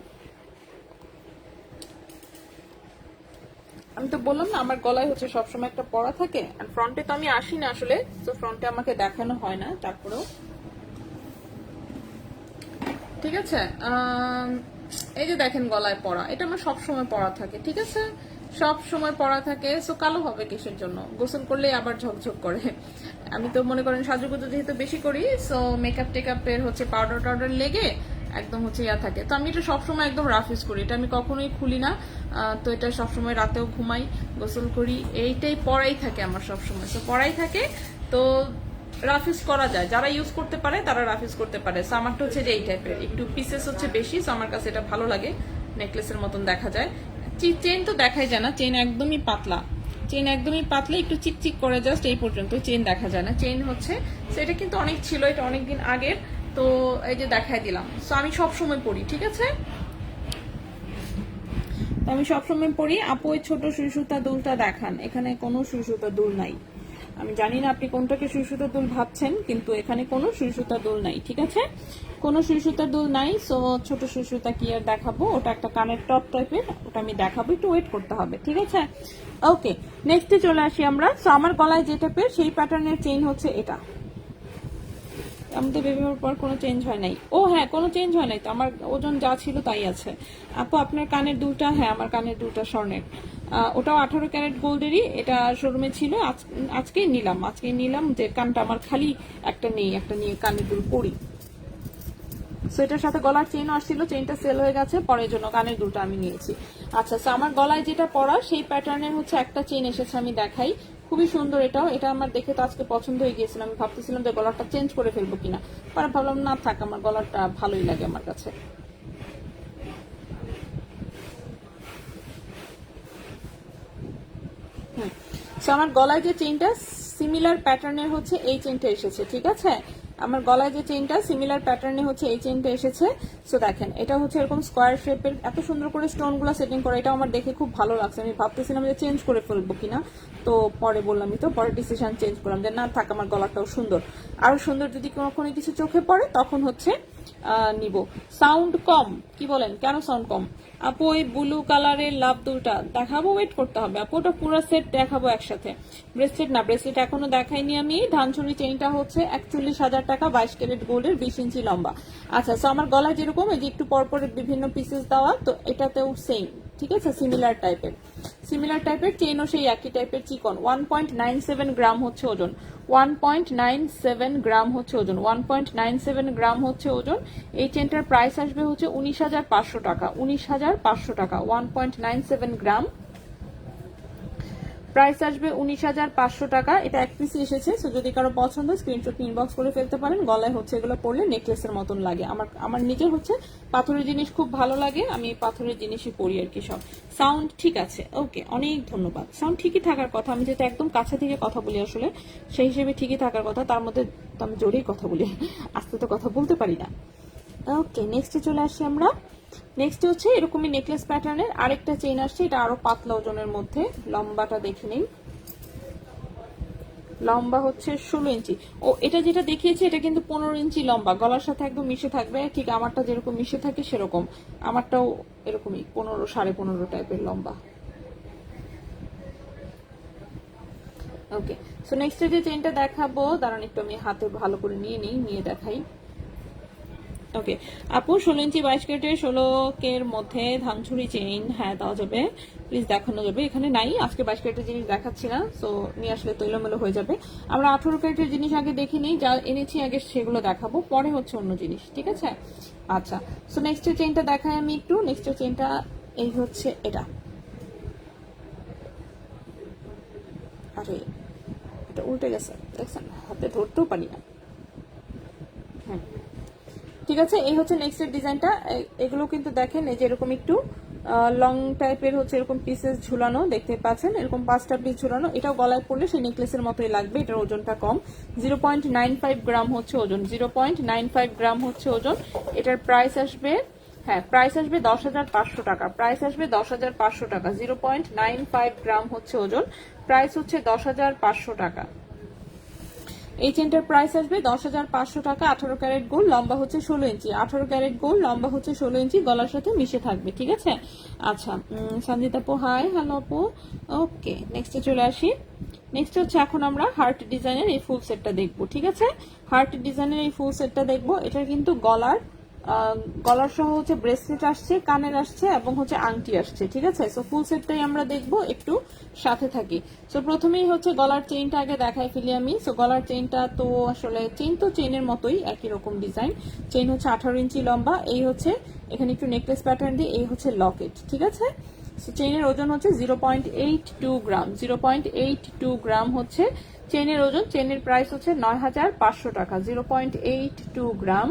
আমি তো বললাম না আমার গলায় হচ্ছে সবসময় একটা পড়া থাকে, আর ফ্রন্টে তো আমি আসি না আসলে, তো ফ্রন্টে আমাকে দেখানো হয় না, তারপরেও ঠিক আছে। এই যে দেখেন গলায় পড়া, এটা আমার সবসময় পড়া থাকে, ঠিক আছে, সব সময় পড়া থাকে। সো কালো হবে কিসের জন্য? গোসল করলে আবার ঝকঝক করে। আমি তো মনে করেন সাজুগুজু যেহেতু বেশি করি, সো মেকআপ টেকআপের হচ্ছে পাউডার টাউডার লেগে একদম হচ্ছে ইয়া থাকে, তো আমি এটা সবসময় একদম রাফ ইউজ করি, এটা আমি কখনোই খুলি না। তো এটা সবসময় রাতেও ঘুমাই, গোসল করি, এইটাই পরাই থাকে আমার সবসময়, তো পরাই থাকে। তো রাফিস করা যায়, যারা ইউজ করতে পারে তারা রাফিস করতে পারে। সো আমারটা হচ্ছে যে এই টাইপের, একটু পিসেস হচ্ছে বেশি, সো আমার কাছে এটা ভালো লাগে, নেকলেসের মতন দেখা যায়। চেন তো দেখাই যায় না, চেন একদমই পাতলা, চেন একদমই পাতলা, একটু চিকচিক করে, জাস্ট এই পর্যন্ত, চেন দেখা যায় না। চেন হচ্ছে সেটা কিন্তু অনেক ছিল, এটা অনেকদিন আগের, তো এই যে দেখাই দিলাম। সো আমি সব সময় পরি, ঠিক আছে। তো আমি সবসময় পরি আপু ওই ছোট সুই সুতা দুলটা দেখান, এখানে কোনো সুই সুতা দুল নাই। আমি জানি না আপনি কোনটাকে সুই সুতা দুল ভাবছেন, কিন্তু এখানে কোনো সুই সুতা দুল নাই, ঠিক আছে, কোনো সুই সুতা দুল নাই। সো ছোট সুই সুতা কি আর দেখাবো, ওটা একটা কানের টপ টাইপের, ওটা আমি দেখাবো, একটু ওয়েট করতে হবে, ঠিক আছে। ওকে, নেক্সটে চলে আসি আমরা। সো আমার গলায় যে টাইপের সেই প্যাটার্নের চেইন হচ্ছে এটা। আমাদের বেবি হওয়ার পর কোনো চেঞ্জ হয় নাই। ও হ্যাঁ, কোনো চেঞ্জ হয় নাই তো, আমার ওজন যা ছিল তাই আছে। আপু আপনার কানের দুলটা, হ্যাঁ আমার কানের দুলটা স্বর্ণের, ওটাও 18 ক্যারেট গোল্ডেরই, এটা শোরুমে ছিল, আজকেই নিলাম যে কানটা আমার খালি একটা নেই, একটা নিয়ে কানের দুল পরি। সো এটার সাথে গলার চেইন আসছিল, চেইনটা সেল হয়ে গেছে, পরের জন্য কানের দুলটা আমি নিয়েছি। আচ্ছা, সো আমার গলায় যেটা পরা সেই প্যাটার্নের হচ্ছে একটা চেইন এসেছে, আমি দেখাই, খুবই সুন্দর এটাও। এটা আমার দেখে তো আজকে পছন্দ হয়ে গিয়েছিল, আমি ভাবতেছিলাম যে গলারটা চেঞ্জ করে ফেলবো কিনা, পরে ভাবলাম না থাক, আমার গলারটা ভালোই লাগে আমার কাছে। সো আমার গলায় যে চেইনটা সিমিলার প্যাটার্নের হচ্ছে এই চেইনটা এসেছে, ঠিক আছে, আমার গলায় যে চেইনটা সিমিলার প্যাটার্নে হচ্ছে এই চেইনটা এসেছে। সো দেখেন এটা হচ্ছে এরকম স্কোয়ার শেপের, এত সুন্দর করে স্টোন গুলো সেটিং করা, এটা আমার দেখে খুব ভালো লাগছে। আমি ভাবতেছিলাম যে চেঞ্জ করে ফেলবো কিনা, তো পরে বললামই তো, পরে ডিসিশন চেঞ্জ করলাম যে না থাক, আমার গলাটাও সুন্দর, আরো সুন্দর যদি কোনো কিছু চোখে পড়ে তখন হচ্ছে নিব। সাউন্ড কম, কি বলেন, কেন সাউন্ড কম? আপু ওই ব্লু কালারের লাভ দুলটা দেখাবো, ওয়েট করতে হবে আপু, ওটা পুরো সেট দেখাবো একসাথে। ব্রেসলেট না, ব্রেসলেট এখনো দেখাইনি আমি। ধানচুরি চেইনটা হচ্ছে 41,000 টাকা, 22 ক্যারেট গোল্ডের, 20 ইঞ্চি লম্বা। আচ্ছা, সো আমার গলায় যেরকম এই যে একটু পরপর বিভিন্ন পিসেস দেওয়া, তো এটাতেও সেম, ঠিক আছে, সিমিলার টাইপের চেইনও সেই একই টাইপের চিকন। 1.97 গ্রাম হচ্ছে ওজন, 1.97 গ্রাম হচ্ছে ওজন, 1.97 গ্রাম হচ্ছে ওজন। এই চেনটার প্রাইস আসবে হচ্ছে 19,500 টাকা, 19,500 টাকা, 1.97 গ্রাম প্রাইস আসবে 19,500 টাকা। এটা এক পিসি এসেছে, সো যদি কারো পছন্দ স্ক্রিনশট ইনবক্স করে ফেলতে পারেন। গলায় হচ্ছে এগুলো পরলে নেকলেসের মতন লাগে, আমার নিজের হচ্ছে পাথরের জিনিস খুব ভালো লাগে, আমি পাথরের জিনিসই পরি আর কি সব। সাউন্ড ঠিক আছে, ওকে, অনেক ধন্যবাদ। সাউন্ড ঠিকই থাকার কথা, আমি যেটা একদম কাছে থেকে কথা বলি আসলে, সেই হিসেবে ঠিকই থাকার কথা, তার মধ্যে তো আমি জোরেই কথা বলি, আস্তে তো কথা বলতে পারি না। ওকে, নেক্সটে চলে আসছি আমরা। নেক্সট হচ্ছে এরকমই নেকলেস প্যাটার্নের আরেকটা চেইন আসছে, এটা আরো পাতলা ওজনের মধ্যে। লম্বাটা দেখে নিন, লম্বা হচ্ছে 16 ইঞ্চি। ও এটা যেটা দেখিয়েছি এটা কিন্তু 15 ইঞ্চি লম্বা, গলার সাথে একদম মিশে থাকবে, ঠিক আমারটা যেরকম মিশে থাকে সেরকম, আমারটাও এরকমই 15 15.5 টাইপের লম্বা। ওকে, সো নেক্সট যে চেইনটা দেখাবো, দাঁড়ান একটু আমি হাতে ভালো করে নিয়ে দেখাই। ওকে আপু, 16 ইঞ্চি 22 ক্যারেটের 16 কের মধ্যে ধানছুরি চেইন, হ্যাঁ দেওয়া যাবে, প্লিজ দেখানো যাবে। এখানে নাই, আজকে 22 ক্যারেটের জিনিস দেখাচ্ছি না, সো নিয়ে আসলে তৈলমেলো হয়ে যাবে। আমরা 18 ক্যারেটের জিনিস আগে দেখে নিই, যা এনেছি আগে সেগুলো দেখাবো, পরে হচ্ছে অন্য জিনিস, ঠিক আছে। আচ্ছা, সো নেক্সট চেইনটা দেখাই আমি একটু। নেক্সট চেইনটা এই হচ্ছে এটা, আরে এটা উল্টে গেছে, দেখছেন, হাতে ধরতেও পারি না। হ্যাঁ ঠিক আছে, এই হচ্ছে নেক্সট ডিজাইনটা। এগুলো কিন্তু দেখেন এই যে এরকম একটু লং টাইপের হচ্ছে, এরকম পিসেস ঝুলানো দেখতে পাচ্ছেন, এরকম 5টা পিস ঝুলানো। এটাও গলায় পড়লে সেই নেকলেসের মতোই লাগবে, এটার ওজনটা কম, 0.95 গ্রাম হচ্ছে ওজন, 0.95 গ্রাম হচ্ছে ওজন। এটার প্রাইস আসবে, হ্যাঁ প্রাইস আসবে 10,500 টাকা, প্রাইস আসবে 10,500 টাকা, 0.95 গ্রাম হচ্ছে ওজন, প্রাইস হচ্ছে 10,500 টাকা। এই চেনটার প্রাইস আসবে 10,500 টাকা। 18 ক্যারেট গোল্ড, লম্বা হচ্ছে 16 ইঞ্চি, 18 ক্যারেট গোল্ড, লম্বা হচ্ছে 16 ইঞ্চি, গলার সাথে মিশে থাকবে, ঠিক আছে। আচ্ছা, সঞ্জিতা আপু হাই, হ্যালো আপু। ওকে, নেক্সটে চলে আসি। নেক্সট হচ্ছে এখন আমরা হার্ট ডিজাইনের এই ফুল সেটটা দেখবো, ঠিক আছে। হার্ট ডিজাইনের এই ফুল সেটটা দেখবো। এটা কিন্তু গলার সহ হচ্ছে ব্রেসলেট আসছে, কানের আসছে এবং হচ্ছে আংটি আসছে, ঠিক আছে। সো ফুল সেটটাই আমরা দেখবো, একটু সাথে থাকি। সো প্রথমেই হচ্ছে গলার চেইনটা আগে দেখাই ফেলি আমি। সো গলার চেইনটা তো আসলে চেইনের মতোই, একই রকম ডিজাইন। চেইন হচ্ছে 18 ইঞ্চি লম্বা, এই হচ্ছে এখানে একটু নেকলেস প্যাটার্ন দিয়ে, এই হচ্ছে লকেট, ঠিক আছে। সো চেইনের ওজন হচ্ছে 0.82 গ্রাম, 0.82 গ্রাম হচ্ছে চেইনের ওজন। চেইনের প্রাইস হচ্ছে 9,500 টাকা, 0.82 গ্রাম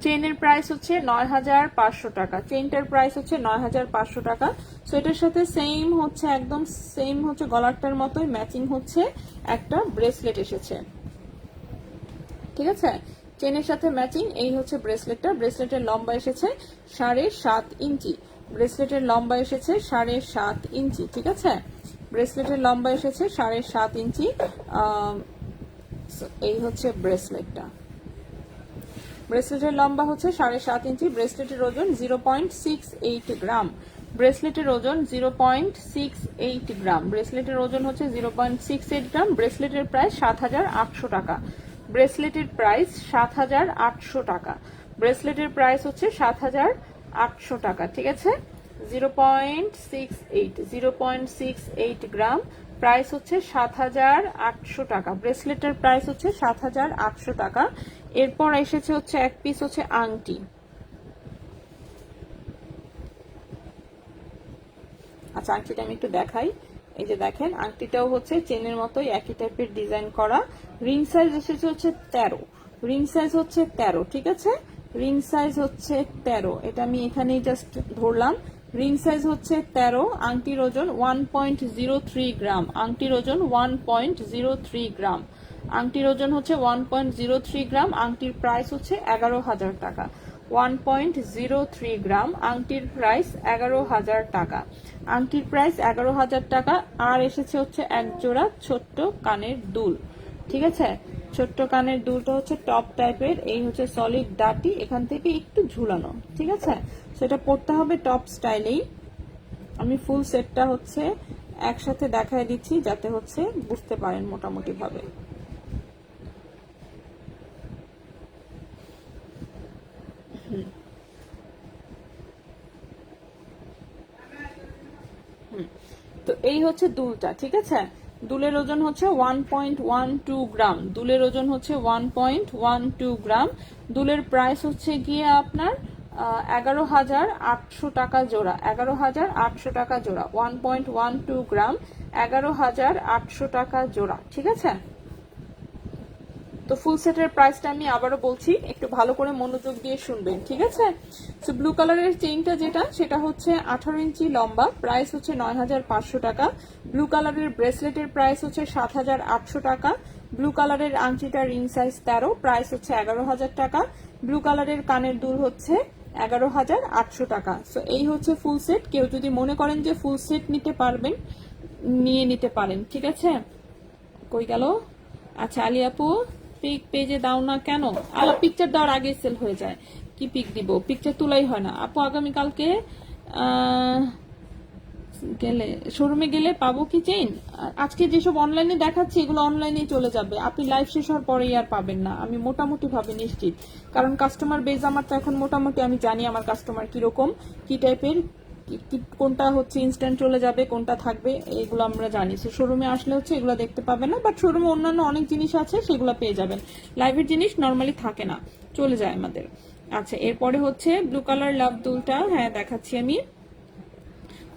চেইনের প্রাইস হচ্ছে 9,500 টাকা, চেইনটার প্রাইস হচ্ছে 9,500 টাকা। সো এটার সাথে সেম হচ্ছে, একদম সেম হচ্ছে গলারটার মতোই ম্যাচিং হচ্ছে একটা ব্রেসলেট এসেছে, ঠিক আছে। চেনের সাথে ম্যাচিং এই হচ্ছে ব্রেসলেটটা। ব্রেসলেটের লম্বা এসেছে 7.5 ইঞ্চি। ব্রেসলেটের লম্বা এসেছে 7.5 ইঞ্চি, ঠিক আছে। ব্রেসলেটের লম্বা এসেছে 7.5 ইঞ্চি। এই হচ্ছে ব্রেসলেটটা। ব্রেসলেটের লম্বা হচ্ছে 7.5 ইঞ্চি। ব্রেসলেটের ওজন 0.68 গ্রাম। ব্রেসলেটের ওজন 0.68 গ্রাম। ব্রেসলেটের ওজন হচ্ছে 0.68 গ্রাম। ব্রেসলেটের প্রাইস 7,800 টাকা। ব্রেসলেটের প্রাইস 7,800 টাকা। ব্রেসলেটের প্রাইস হচ্ছে 7,800 টাকা, ঠিক আছে। 0.68 গ্রাম, প্রাইস হচ্ছে 7,800 টাকা। ব্রেসলেটের প্রাইস হচ্ছে 7,800 টাকা। এরপর এসেছে হচ্ছে এক পিস হচ্ছে আংটি। আচ্ছা, আংটিটা আমি একটু দেখাই। এই যে দেখেন, আংটিটাও হচ্ছে চেনের মতোই একই টাইপের ডিজাইন করা। রিং সাইজ এসেছে হচ্ছে 13। রিং সাইজ হচ্ছে 13, ঠিক আছে। রিং সাইজ হচ্ছে 13। এটা আমি এখানেই জাস্ট ধরলাম। রিং সাইজ হচ্ছে 13। আংটির ওজন 1.03 গ্রাম। আংটির ওজন 1.03 গ্রাম। আংটির ওজন হচ্ছে 1.03 গ্রাম। আংটির প্রাইস হচ্ছে 11,000 টাকা। 1.03 গ্রাম, আংটির প্রাইস 11,000 টাকা। আংটির প্রাইস 11,000 টাকা। আর এসেছে হচ্ছে এক জোড়া ছোট্ট কানের দুল, ঠিক আছে। ছোট্ট কানের দুলটা হচ্ছে টপ টাইপের। এই হচ্ছে সলিড ডাটি, এখান থেকে একটু ঝুলানো, ঠিক আছে। সেটা পড়তে হবে টপ স্টাইলেই। আমি ফুল সেটটা হচ্ছে একসাথে দেখায় দিচ্ছি যাতে হচ্ছে বুঝতে পারেন মোটামুটি ভাবে। তো এই হচ্ছে দুলটা, ঠিক আছে। দুলের ওজন হচ্ছে 1.12 গ্রাম। দুলের ওজন হচ্ছে 1.12 গ্রাম। দুলের প্রাইস হচ্ছে গিয়ে আপনার 11,800 টাকা জোড়া। 11,800 টাকা জোড়া। 1.12 গ্রাম, 11,800 টাকা জোড়া, ঠিক আছে। তো ফুল সেটের প্রাইসটা আমি আবারও বলছি, একটু ভালো করে মনোযোগ দিয়ে শুনবেন, ঠিক আছে। তো ব্লু কালারের চেইনটা যেটা, সেটা হচ্ছে 18 ইঞ্চি লম্বা, প্রাইস হচ্ছে 9,500 টাকা। ব্লু কালারের ব্রেসলেটের প্রাইস হচ্ছে 7,800 টাকা। ব্লু কালারের আংটিটা রিং সাইজ 13, প্রাইস হচ্ছে 11,000 টাকা। ব্লু কালারের কানের দুল হচ্ছে 11,800 টাকা। সো এই হচ্ছে ফুল সেট। কেউ যদি মনে করেন যে ফুল সেট নিতে পারবেন, নিয়ে নিতে পারেন, ঠিক আছে। কই গেল? আচ্ছা, আলী আপু পিক পেজে দাও না কেন? আলা পিকচার দেওয়ার আগে সেল হয়ে যায়, কি পিক দিব? পিকচার তোলাই হয় না আপু। আগামীকালকে গেলে শোরুমে গেলে পাবো কি চেইন? আজকে যেসব অনলাইনে দেখাচ্ছি এগুলো অনলাইনে চলে যাবে, আপনি লাইভ শেষ হওয়ার পরেই আর পাবেন না, আমি মোটামুটি ভাবে নিশ্চিত। কারণ কাস্টমার বেজ আমার তো এখন মোটামুটি, আমি জানি আমার কাস্টমার কিরকম, কি টাইপের, কোনটা হচ্ছে ইনস্ট্যান্ট চলে যাবে, কোনটা থাকবে, এগুলো আমরা জানি। শোরুমে আসলে হচ্ছে এগুলো দেখতে পাবেন না, বাট শোরুমে অন্যান্য অনেক জিনিস আছে, সেগুলো পেয়ে যাবেন। লাইভের জিনিস নর্মালি থাকে না, চলে যায় আমাদের। আচ্ছা, এরপরে হচ্ছে ব্লু কালার লাভ দুলটা, হ্যাঁ দেখাচ্ছি আমি।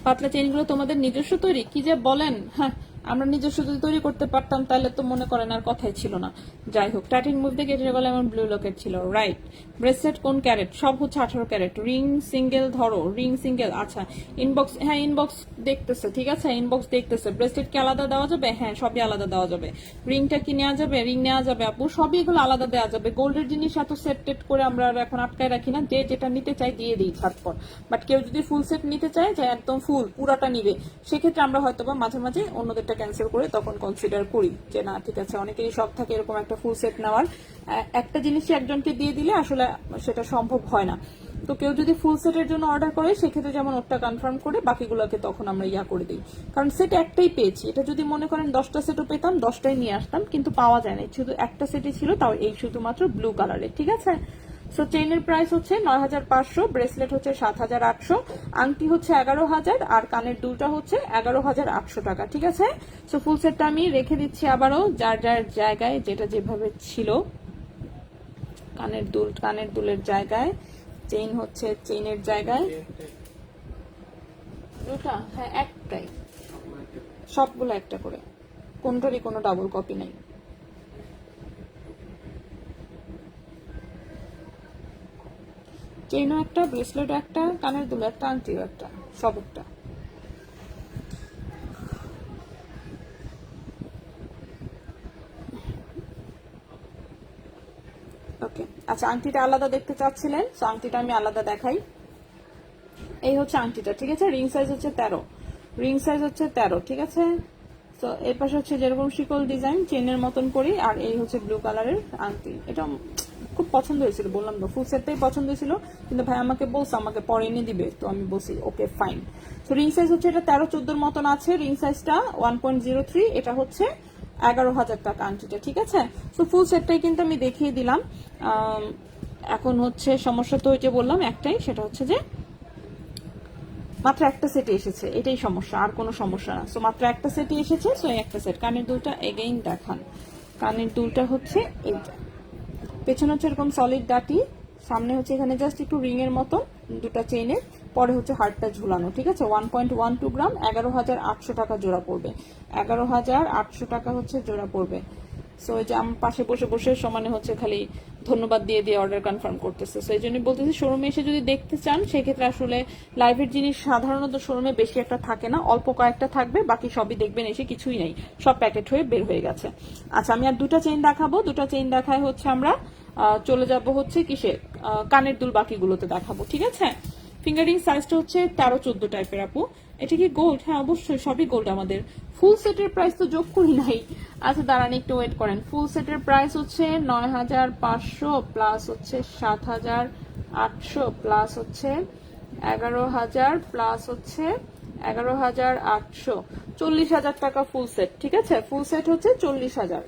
পাতলা চেইনগুলো তোমাদের নিজস্ব তৈরি? কি যে বলেন! হ্যাঁ, আমরা নিজস্ব যদি তৈরি করতে পারতাম তাহলে তো মনে করেন আর কথাই ছিল না। যাই হোক, টার্টিন মুভ থেকে এটা বলে আমার ব্লু লকেট ছিল, রাইট। ব্রেসলেট কোন ক্যারেট? সব হচ্ছে 18 ক্যারেট। রিং সিঙ্গেল ধরো, রিং সিঙ্গেল। আচ্ছা, ইনবক্স, হ্যাঁ ইনবক্স দেখতেছে, ঠিক আছে, ইনবক্স দেখতেছে। ব্রেসলেট কি আলাদা দেওয়া যাবে? হ্যাঁ, সবই আলাদা দেওয়া যাবে। রিংটা কি নেওয়া যাবে? রিং নেওয়া যাবে আপু, সবই এগুলো আলাদা দেওয়া যাবে। গোল্ডের জিনিস এত সেট টেট করে আমরা এখন আটকায় রাখি না, যে যেটা নিতে চাই দিয়ে দিই ঝটপট। বাট কেউ যদি ফুল সেট নিতে চায়, যে একদম ফুল পুরাটা নিবে, সেক্ষেত্রে আমরা হয়তো বা মাঝে মাঝে অন্যদেরটা ক্যান্সেল করে তখন কনসিডার করি যে না ঠিক আছে, অনেকেরই শখ থাকে এরকম একটা ফুল সেট নেওয়ার। একটা জিনিসই একজনকে দিয়ে দিলে আসলে সেটা সম্ভব হয় না। তো কেউ যদি ফুল সেটের জন্য অর্ডার করে, সেক্ষেত্রে যেমন ওটা কনফার্ম করে বাকিগুলোকে তখন আমরা ইয়া করে দিই। কারণ সেট একটাই পেয়েছি, এটা যদি মনে করেন 10টা সেটও পেতাম 10টাই নিয়ে আসতাম, কিন্তু পাওয়া যায় না, শুধু একটা সেটই ছিল, তাও এই শুধুমাত্র ব্লু কালারের, ঠিক আছে। সো চেইনের প্রাইস হচ্ছে 9,500, ব্রেসলেট হচ্ছে 7,800, আংটি হচ্ছে 11,000, আর কানের দুলটা হচ্ছে 11,800 টাকা, ঠিক আছে। সো ফুল সেটটা আমি রেখে দিচ্ছি আবারও যার যার জায়গায়, যেটা যেভাবে ছিল। কানের দুলের জায়গায়, চেইন হচ্ছে চেইনের জায়গায়। দুটা, হ্যাঁ একটাই, সবগুলো একটা করে, কোনটারই কোনো ডাবল কপি নাই। চেইনও একটা, ব্রেসলেটও একটা, কানের দুল একটা, আংটিও একটা, সব একটা। ওকে, আচ্ছা আংটিটা আলাদা দেখতে চাচ্ছিলেন, তো আংটিটা আমি আলাদা দেখাই। এই হচ্ছে আংটিটা, ঠিক আছে। রিং সাইজ হচ্ছে 13, রিং সাইজ হচ্ছে 13, ঠিক আছে। তো এর পাশে হচ্ছে যেরকম শিকল ডিজাইন চেনের মতন করি, আর এই হচ্ছে ব্লু কালারের আংটি। এটা খুব পছন্দ হয়েছিল, বললাম তো ফুল সেটটাই পছন্দ হয়েছিল, কিন্তু ভাই আমাকে বলছে আমাকে পরে এনে দিবে, তো আমি বলছি ওকে ফাইন। তো রিং সাইজ হচ্ছে এটা 13-14 মতন আছে, রিং সাইজটা 1.03, এটা হচ্ছে 11,000 টাকা আংটিটা, ঠিক আছে। তো ফুল সেটটাই কিন্তু আমি দেখিয়ে দিলাম। এখন হচ্ছে সমস্যা তো ওই যে বললাম একটাই, সেটা হচ্ছে যে মাত্র একটা সেটে এসেছে, এটাই সমস্যা, আর কোনো সমস্যা না। সো মাত্র একটা সেটে এসেছে, সো এই একটা সেট। কানের দুলটা এগেইন দেখান, কানের দুলটা হচ্ছে এইটা, পেছনে হচ্ছে এরকম সলিড ডাটি, সামনে হচ্ছে এখানে জাস্ট একটু রিং এর মতো দুটা চেইনের, পরে হচ্ছে হারটা ঝুলানো, ঠিক আছে। 1.12 গ্রাম, 11,800 টাকা জোড়া পড়বে, 11,800 টাকা হচ্ছে জোড়া পড়বে। সো এই যে আমার পাশে বসে বসে সমানে হচ্ছে খালি ধন্যবাদ দিয়ে দিয়ে অর্ডার কনফার্ম করতেছে। সো এই জন্যই বলতেছি শোরুমে এসে যদি দেখতে চান সেক্ষেত্রে আসলে লাইভের জিনিস সাধারণত শোরুমে বেশি একটা থাকে না, অল্প কয়েকটা থাকবে, বাকি সবই দেখবেন এসে কিছুই নেই, সব প্যাকেট হয়ে বের হয়ে গেছে। আচ্ছা আমি আর দুটা চেইন দেখাবো, দুটা চেইন দেখায় হচ্ছে আমরা চলে যাব হচ্ছে কিসে, কানের দুল বাকিগুলোতে দেখাবো, ঠিক আছে। ফিঙ্গারিং সাইজটা হচ্ছে 13-14 টাইপের আপু। এটা কি গোল্ড? হ্যাঁ অবশ্যই সবই গোল্ড আমাদের। ফুল সেটের প্রাইস তো যোগ করি নাই। আচ্ছা দাঁড়ান একটু ওয়েট করেন। ফুল সেটের প্রাইস হচ্ছে 9,500 প্লাস হচ্ছে 7,800 প্লাস হচ্ছে 11,000 প্লাস হচ্ছে 11,800, 40,000 টাকা ফুল সেট, ঠিক আছে। ফুল সেট হচ্ছে 40,000।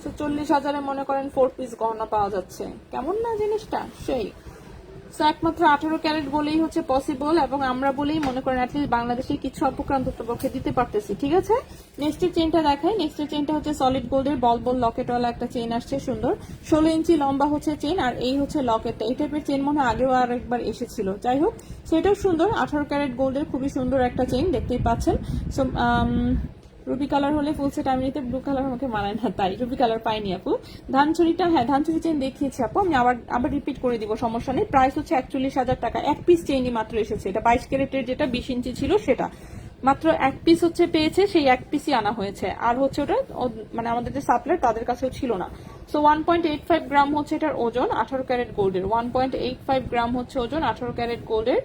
তো 40,000-এ মনে করেন 4 পিস গহনা পাওয়া যাচ্ছে, কেমন না জিনিসটা সেই। সো একমাত্র 18 ক্যারেট বলেই হচ্ছে পসিবল, এবং আমরা বলেই মনে করেন অ্যাটলিস্ট বাংলাদেশের কিছু অপক্রান্ত পক্ষে দিতে পারতেছি, ঠিক আছে। নেক্সটের চেইনটা দেখাই। নেক্সটের চেইনটা হচ্ছে সলিড গোল্ডের বল বল লকেটওয়ালা একটা চেইন আসছে, সুন্দর 16 ইঞ্চি লম্বা হচ্ছে চেইন, আর এই হচ্ছে লকেটটা। এই টাইপের চেইন মনে হয় আগেও আর একবার এসেছিল, যাই হোক সেটাও সুন্দর। 18 ক্যারেট গোল্ডের খুবই সুন্দর একটা চেইন, দেখতেই পাচ্ছেন। সো রুবি কালার হলে ফুল সেট আমি নিতে, ব্লু কালার আমাকে মানায় না, তাই রুবি কালার পাইনি আপু। ধানছড়িটা, হ্যাঁ ধানছড়ি চেইন দেখিয়েছি আপু, আমি আবার রিপিট করে দিব, সমস্যা নেই। প্রাইস হচ্ছে 41,000 টাকা, এক পিস চেইনই মাত্র এসেছে। এটা 22 ক্যারেটের যেটা 20 ইঞ্চি ছিল সেটা মাত্র এক পিস হচ্ছে পেয়েছে, সেই এক পিসই আনা হয়েছে, আর হচ্ছে ওটা মানে আমাদের যে সাপ্লায়ার তাদের কাছেও ছিল না। সো 1.85 গ্রাম হচ্ছে এটার ওজন 18 ক্যারেট গোল্ডের, 1.85 গ্রাম হচ্ছে ওজন 18 ক্যারেট গোল্ডের।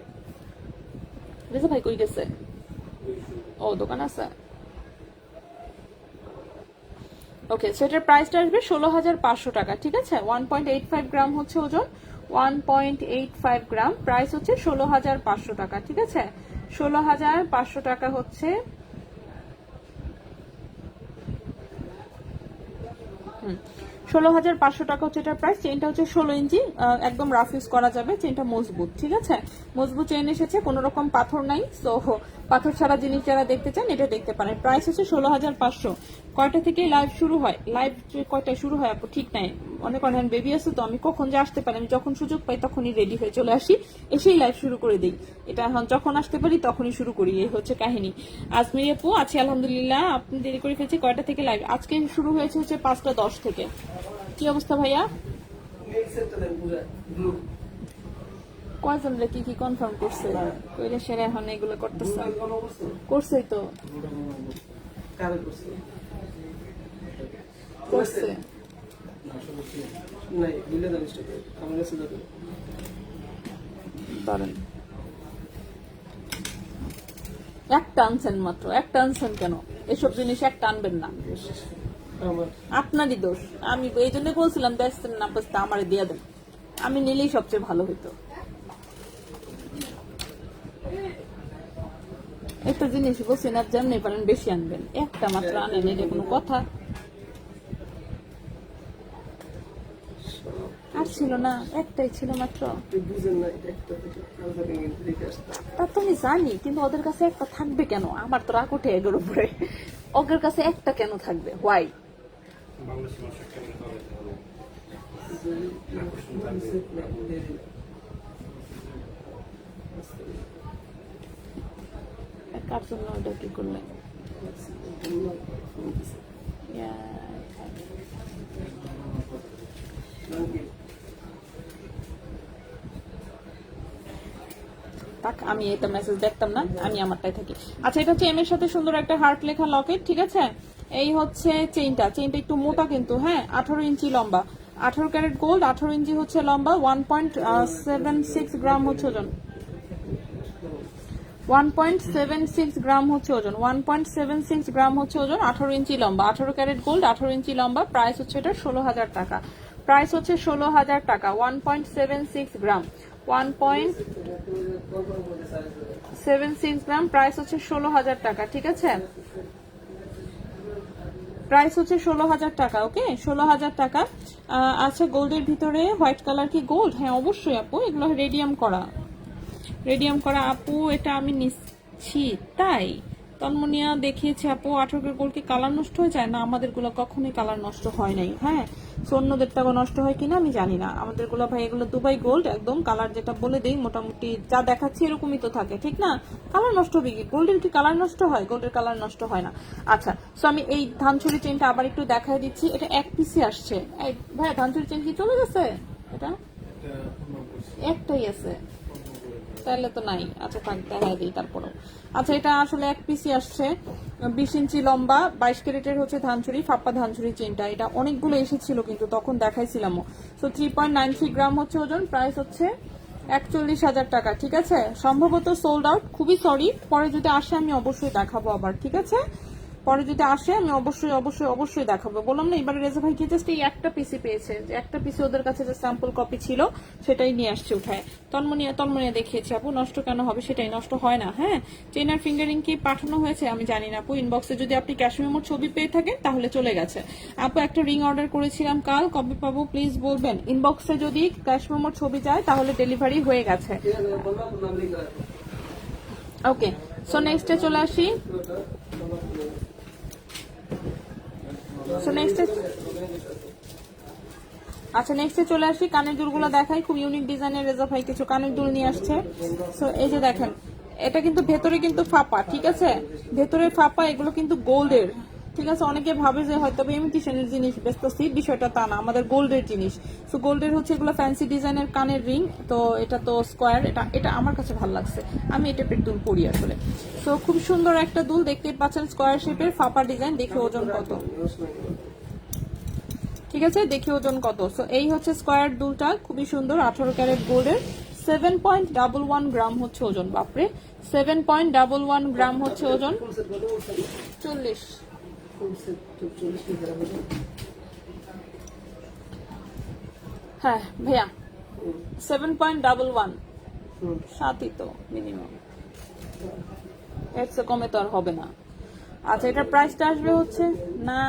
রেজা ভাই কই গেছে? ও দোকান আছে। ওকে, সো এটার প্রাইসটা আসবে 16,500 টাকা, ঠিক আছে। 1.85 গ্রাম হচ্ছে ওজন, 1.85 গ্রাম, প্রাইস হচ্ছে 16,500 টাকা, ঠিক আছে। 16,500 টাকা হচ্ছে 16,500 টাকা হচ্ছে এটার প্রাইস। চেনটা হচ্ছে 16 ইঞ্চি, একদম রাফ ইউজ করা যাবে, চেনটা মজবুত, ঠিক আছে। মজবুত চেন এসেছে, কোনো রকম পাথর নাই। সো পাথর ছাড়া জিনিস যারা দেখতে চান এটা দেখতে পারেন। প্রাইস হচ্ছে 16,500। কয়টা থেকে লাইভ শুরু হয়? লাইভ কয়টায় শুরু হয় আপু ঠিক নাই, অনেক অনেক বেবি আছে তো, আমি কখন যে আসতে পারি, আমি যখন সুযোগ পাই তখনই রেডি হয়ে চলে আসি, এসেই লাইভ শুরু করে দিই। এটা এখন যখন আসতে পারি তখনই শুরু করি, এই হচ্ছে কাহিনী। আজমির আপু আছি আলহামদুলিল্লাহ, আপনি দেরি করে ফেলছি। কয়টা থেকে লাইভ? আজকে শুরু হয়েছে হচ্ছে 5:10 থেকে। কি অবস্থা ভাইয়া? কয়জন কি কি কনফার্ম করছে? কইলে সেরা এখন এগুলো করতেছে, করছেই তো করছে। ধরেন একটা আনছেন, মাত্র একটা আনছেন, কেন এসব জিনিস একটা আনবেন না? আপনারই দোষ। আমি এই জন্য বলছিলাম বেচতেন না, বেচতে আমারে দিয়ে দেন, আমি নিলেই সবচেয়ে ভালো হইতো। একটা জিনিস বলছেন আর যেমনি পারেন বেশি আনবেন, একটা মাত্র আনেন, এটা কোনো কথা? আর ছিল না, একটাই ছিল মাত্র। তা তো আমি জানি, কিন্তু ওদের কাছে একটা থাকবে কেন? আমার তো রাগ ওঠে এগুলোর উপরে, ওদের কাছে একটা কেন থাকবে? হোয়াই? কার জন্য ওটা কি করলেন? আমি এটা মেসেজ দেখতাম না, আমি আমারটাই থাকি। আচ্ছা এটা হচ্ছে এম এর সাথে সুন্দর একটা হার্ট লেখা লকেট, ঠিক আছে। এই হচ্ছে চেইনটা একটু মোটা কিন্তু, হ্যাঁ 18 ইঞ্চি লম্বা, 18 ক্যারেট গোল্ড, 18 ইঞ্চি হচ্ছে লম্বা, 1.76 গ্রাম হচ্ছে ওজন, 1.76 গ্রাম হচ্ছে ওজন, 1.76 গ্রাম হচ্ছে ওজন, 18 ইঞ্চি লম্বা, 18 ক্যারেট গোল্ড, 18 ইঞ্চি লম্বা। প্রাইস হচ্ছে এটা 16,000 টাকা। প্রাইস হচ্ছে 16,000 টাকা। 1.76 গ্রাম, 1.76 গ্রাম, প্রাইস হচ্ছে 16,000 টাকা। ঠিক আছে, প্রাইস হচ্ছে 16,000 টাকা। ওকে, 16,000 টাকা। আচ্ছা, গোল্ডের ভিতরে হোয়াইট কালার কি গোল্ড? হ্যাঁ অবশ্যই আপু, এগুলো রেডিয়াম করা, রেডিয়াম করা আপু, এটা আমি নিচ্ছি। তাই তন্মনিয়া দেখিয়েছে আপু, 18 গোল্ড কি কালার নষ্ট হয়ে যায়? না, আমাদের গুলো কখনোই কালার নষ্ট হয় নাই। হ্যাঁ, অন্যদের টাকা নষ্ট হয় কিনা আমি জানি না, আমাদের গুলো ভাই এগুলো দুবাই গোল্ড, একদম কালার যেটা বলে দেই মোটামুটি যা দেখাচ্ছি এরকমই তো থাকে, ঠিক না? কালার নষ্ট হবে কি? গোল্ডের কি কালার নষ্ট হয়? গোল্ডের কালার নষ্ট হয় না। আচ্ছা, সো আমি এই ধানচুরি চেনটা আবার একটু দেখাই দিচ্ছি। এটা এক পিসে আসছে। ভাই ধানচুরি চেন কি চলে গেছে? এটা একটাই আছে, তাহলে তো নাই। আচ্ছা থাক, দেখাই দিই তারপরেও। আচ্ছা, এটা আসলে এক পিসি আসছে, 20 ইঞ্চি লম্বা, 22 ক্যারেটের হচ্ছে ধানচুরি, ফাপ্পা ধানচুরি চেনটা। এটা অনেকগুলো এসেছিল কিন্তু তখন দেখাইছিলামও। সো 3.93 গ্রাম হচ্ছে ওজন। প্রাইস হচ্ছে 41,000 টাকা। ঠিক আছে, সম্ভবত সোল্ড আউট, খুবই সরি। পরে যদি আসে আমি অবশ্যই দেখাবো আবার। ঠিক আছে, পরে যদি আসে আমি অবশ্যই অবশ্যই অবশ্যই দেখাবো। বললাম না, এবারে রেজা ভাই কি জাস্ট এই একটা পিসি পেয়েছে, যে একটা পিসি ওদের কাছে যে স্যাম্পল কপি ছিল সেটাই নিয়ে আসছে উঠায়। তন্মনিয়া দেখিয়েছে আপু, নষ্ট কেন হবে? সেটাই নষ্ট হয় না। হ্যাঁ, চেনার ফিঙ্গারিং কি পাঠানো হয়েছে আমি জানি না আপু। ইনবক্সে যদি আপনি ক্যাশ মেমোর ছবি পেয়ে থাকেন তাহলে চলে গেছে। আপু একটা রিং অর্ডার করেছিলাম কাল, কবে পাবো প্লিজ বলবেন। ইনবক্সে যদি ক্যাশ মেমোর ছবি যায় তাহলে ডেলিভারি হয়ে গেছে। ওকে, সো নেক্সটে চলে আসি। আচ্ছা, নেক্সটে চলে আসি। কানের দুলগুলো দেখাই, খুব ইউনিক ডিজাইনের রেজা ভাই কিছু কানের দুল নিয়ে আসছে। সো এই যে দেখেন, এটা কিন্তু ভেতরে কিন্তু ফাঁপা। ঠিক আছে, ভেতরে ফাঁপা, এগুলো কিন্তু গোল্ডের। ঠিক আছে, অনেকে ভাবে যে হয়তো ইমিটেশনের জিনিস বেচতেছি, বিষয়টা তা না, আমাদের গোল্ডের জিনিস। সো গোল্ডের হচ্ছে এগুলো ফ্যান্সি ডিজাইনের কানের রিং। তো এটা তো স্কোয়ার, এটা আমার কাছে ভালো লাগছে, আমি এই টাইপের দুল পরি আসলে। সো খুব সুন্দর একটা দুল, দেখতেই পাচ্ছেন স্কোয়ার শেপের ফাঁপা ডিজাইন। দেখে ওজন কত? ঠিক আছে, দেখি ওজন কত। সো এই হচ্ছে স্কোয়ার দুলটা, খুবই সুন্দর, 18 ক্যারেট গোল্ডের, 7.11 গ্রাম হচ্ছে ওজন। বাপরে, 7.11 গ্রাম হচ্ছে ওজন। 40, হ্যাঁ ভাইয়া 7.11, 7ই তো মিনিমাম, এর চেয়ে কমে তো আর হবে না। আচ্ছা, এটার প্রাইসটা আসবে হচ্ছে না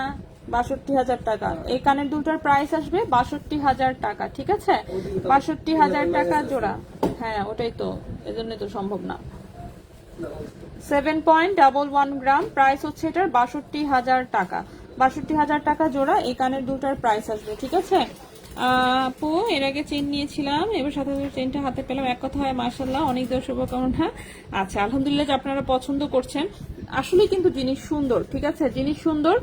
62,000 টাকা। এই কানের দুলটার প্রাইস আসবে 62,000 টাকা। ঠিক আছে, 62,000 টাকা জোড়া। হ্যাঁ ওটাই তো, এজন্যই তো সম্ভব না। 7.11 গ্রাম, প্রাইস হচ্ছে এটার 62,000 টাকা। 62,000 টাকা জোড়া এই কানের দুলটার প্রাইস আসবে। ঠিক আছে আপু, এর আগে চেন নিয়েছিলাম, এবার সাথে চেনটা হাতে পেলাম। এক কথা হয় মাশাআল্লাহ, অনেক দেওয়ার শুভকামনা। আচ্ছা, আলহামদুলিল্লাহ যে আপনারা পছন্দ করছেন। আসলে কিন্তু জিনিস সুন্দর। ঠিক আছে, জিনিস সুন্দর,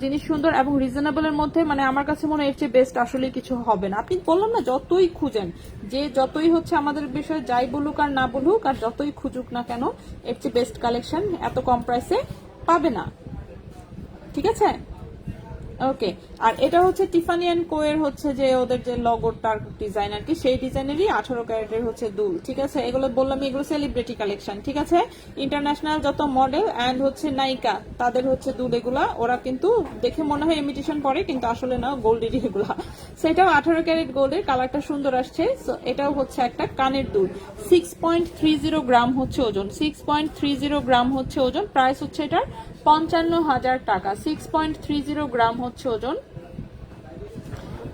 জিনিস সুন্দর এবং রিজনেবলের মধ্যে, মানে আমার কাছে মনে হয় এর চেয়ে বেস্ট আসলে কিছু হবে না। আপনি বললাম না, যতই খুঁজেন, যে যতই হচ্ছে আমাদের বিষয়ে যাই বলুক আর না বলুক আর যতই খুঁজুক না কেন, এর চেয়ে বেস্ট কালেকশন এত কম প্রাইসে পাবে না। ঠিক আছে, ওকে। আর এটা হচ্ছে টিফানি এন্ড কো এর হচ্ছে যে ওদের যে লগোটার ডিজাইন আর কি, সেই ডিজাইনেরই 18 ক্যারেটের হচ্ছে দুল। ঠিক আছে, এগুলো বললাম এগুলো সেলিব্রিটি কালেকশন। ঠিক আছে, ইন্টারন্যাশনাল যত মডেল এন্ড হচ্ছে নায়িকা তাদের হচ্ছে দুল এগুলা। ওরা কিন্তু দেখে মনে হয় ইমিটেশন পরে, কিন্তু আসলে না, গোল্ডেরই এগুলা। সেটাও 18 ক্যারেট গোল্ডের, কালারটা সুন্দর আসছে। সো এটাও হচ্ছে একটা কানের দুল, 6.30 গ্রাম হচ্ছে ওজন, 6.30 গ্রাম হচ্ছে ওজন। প্রাইস হচ্ছে এটার 55,000 টাকা। 6.30 গ্রাম হচ্ছে ওজন,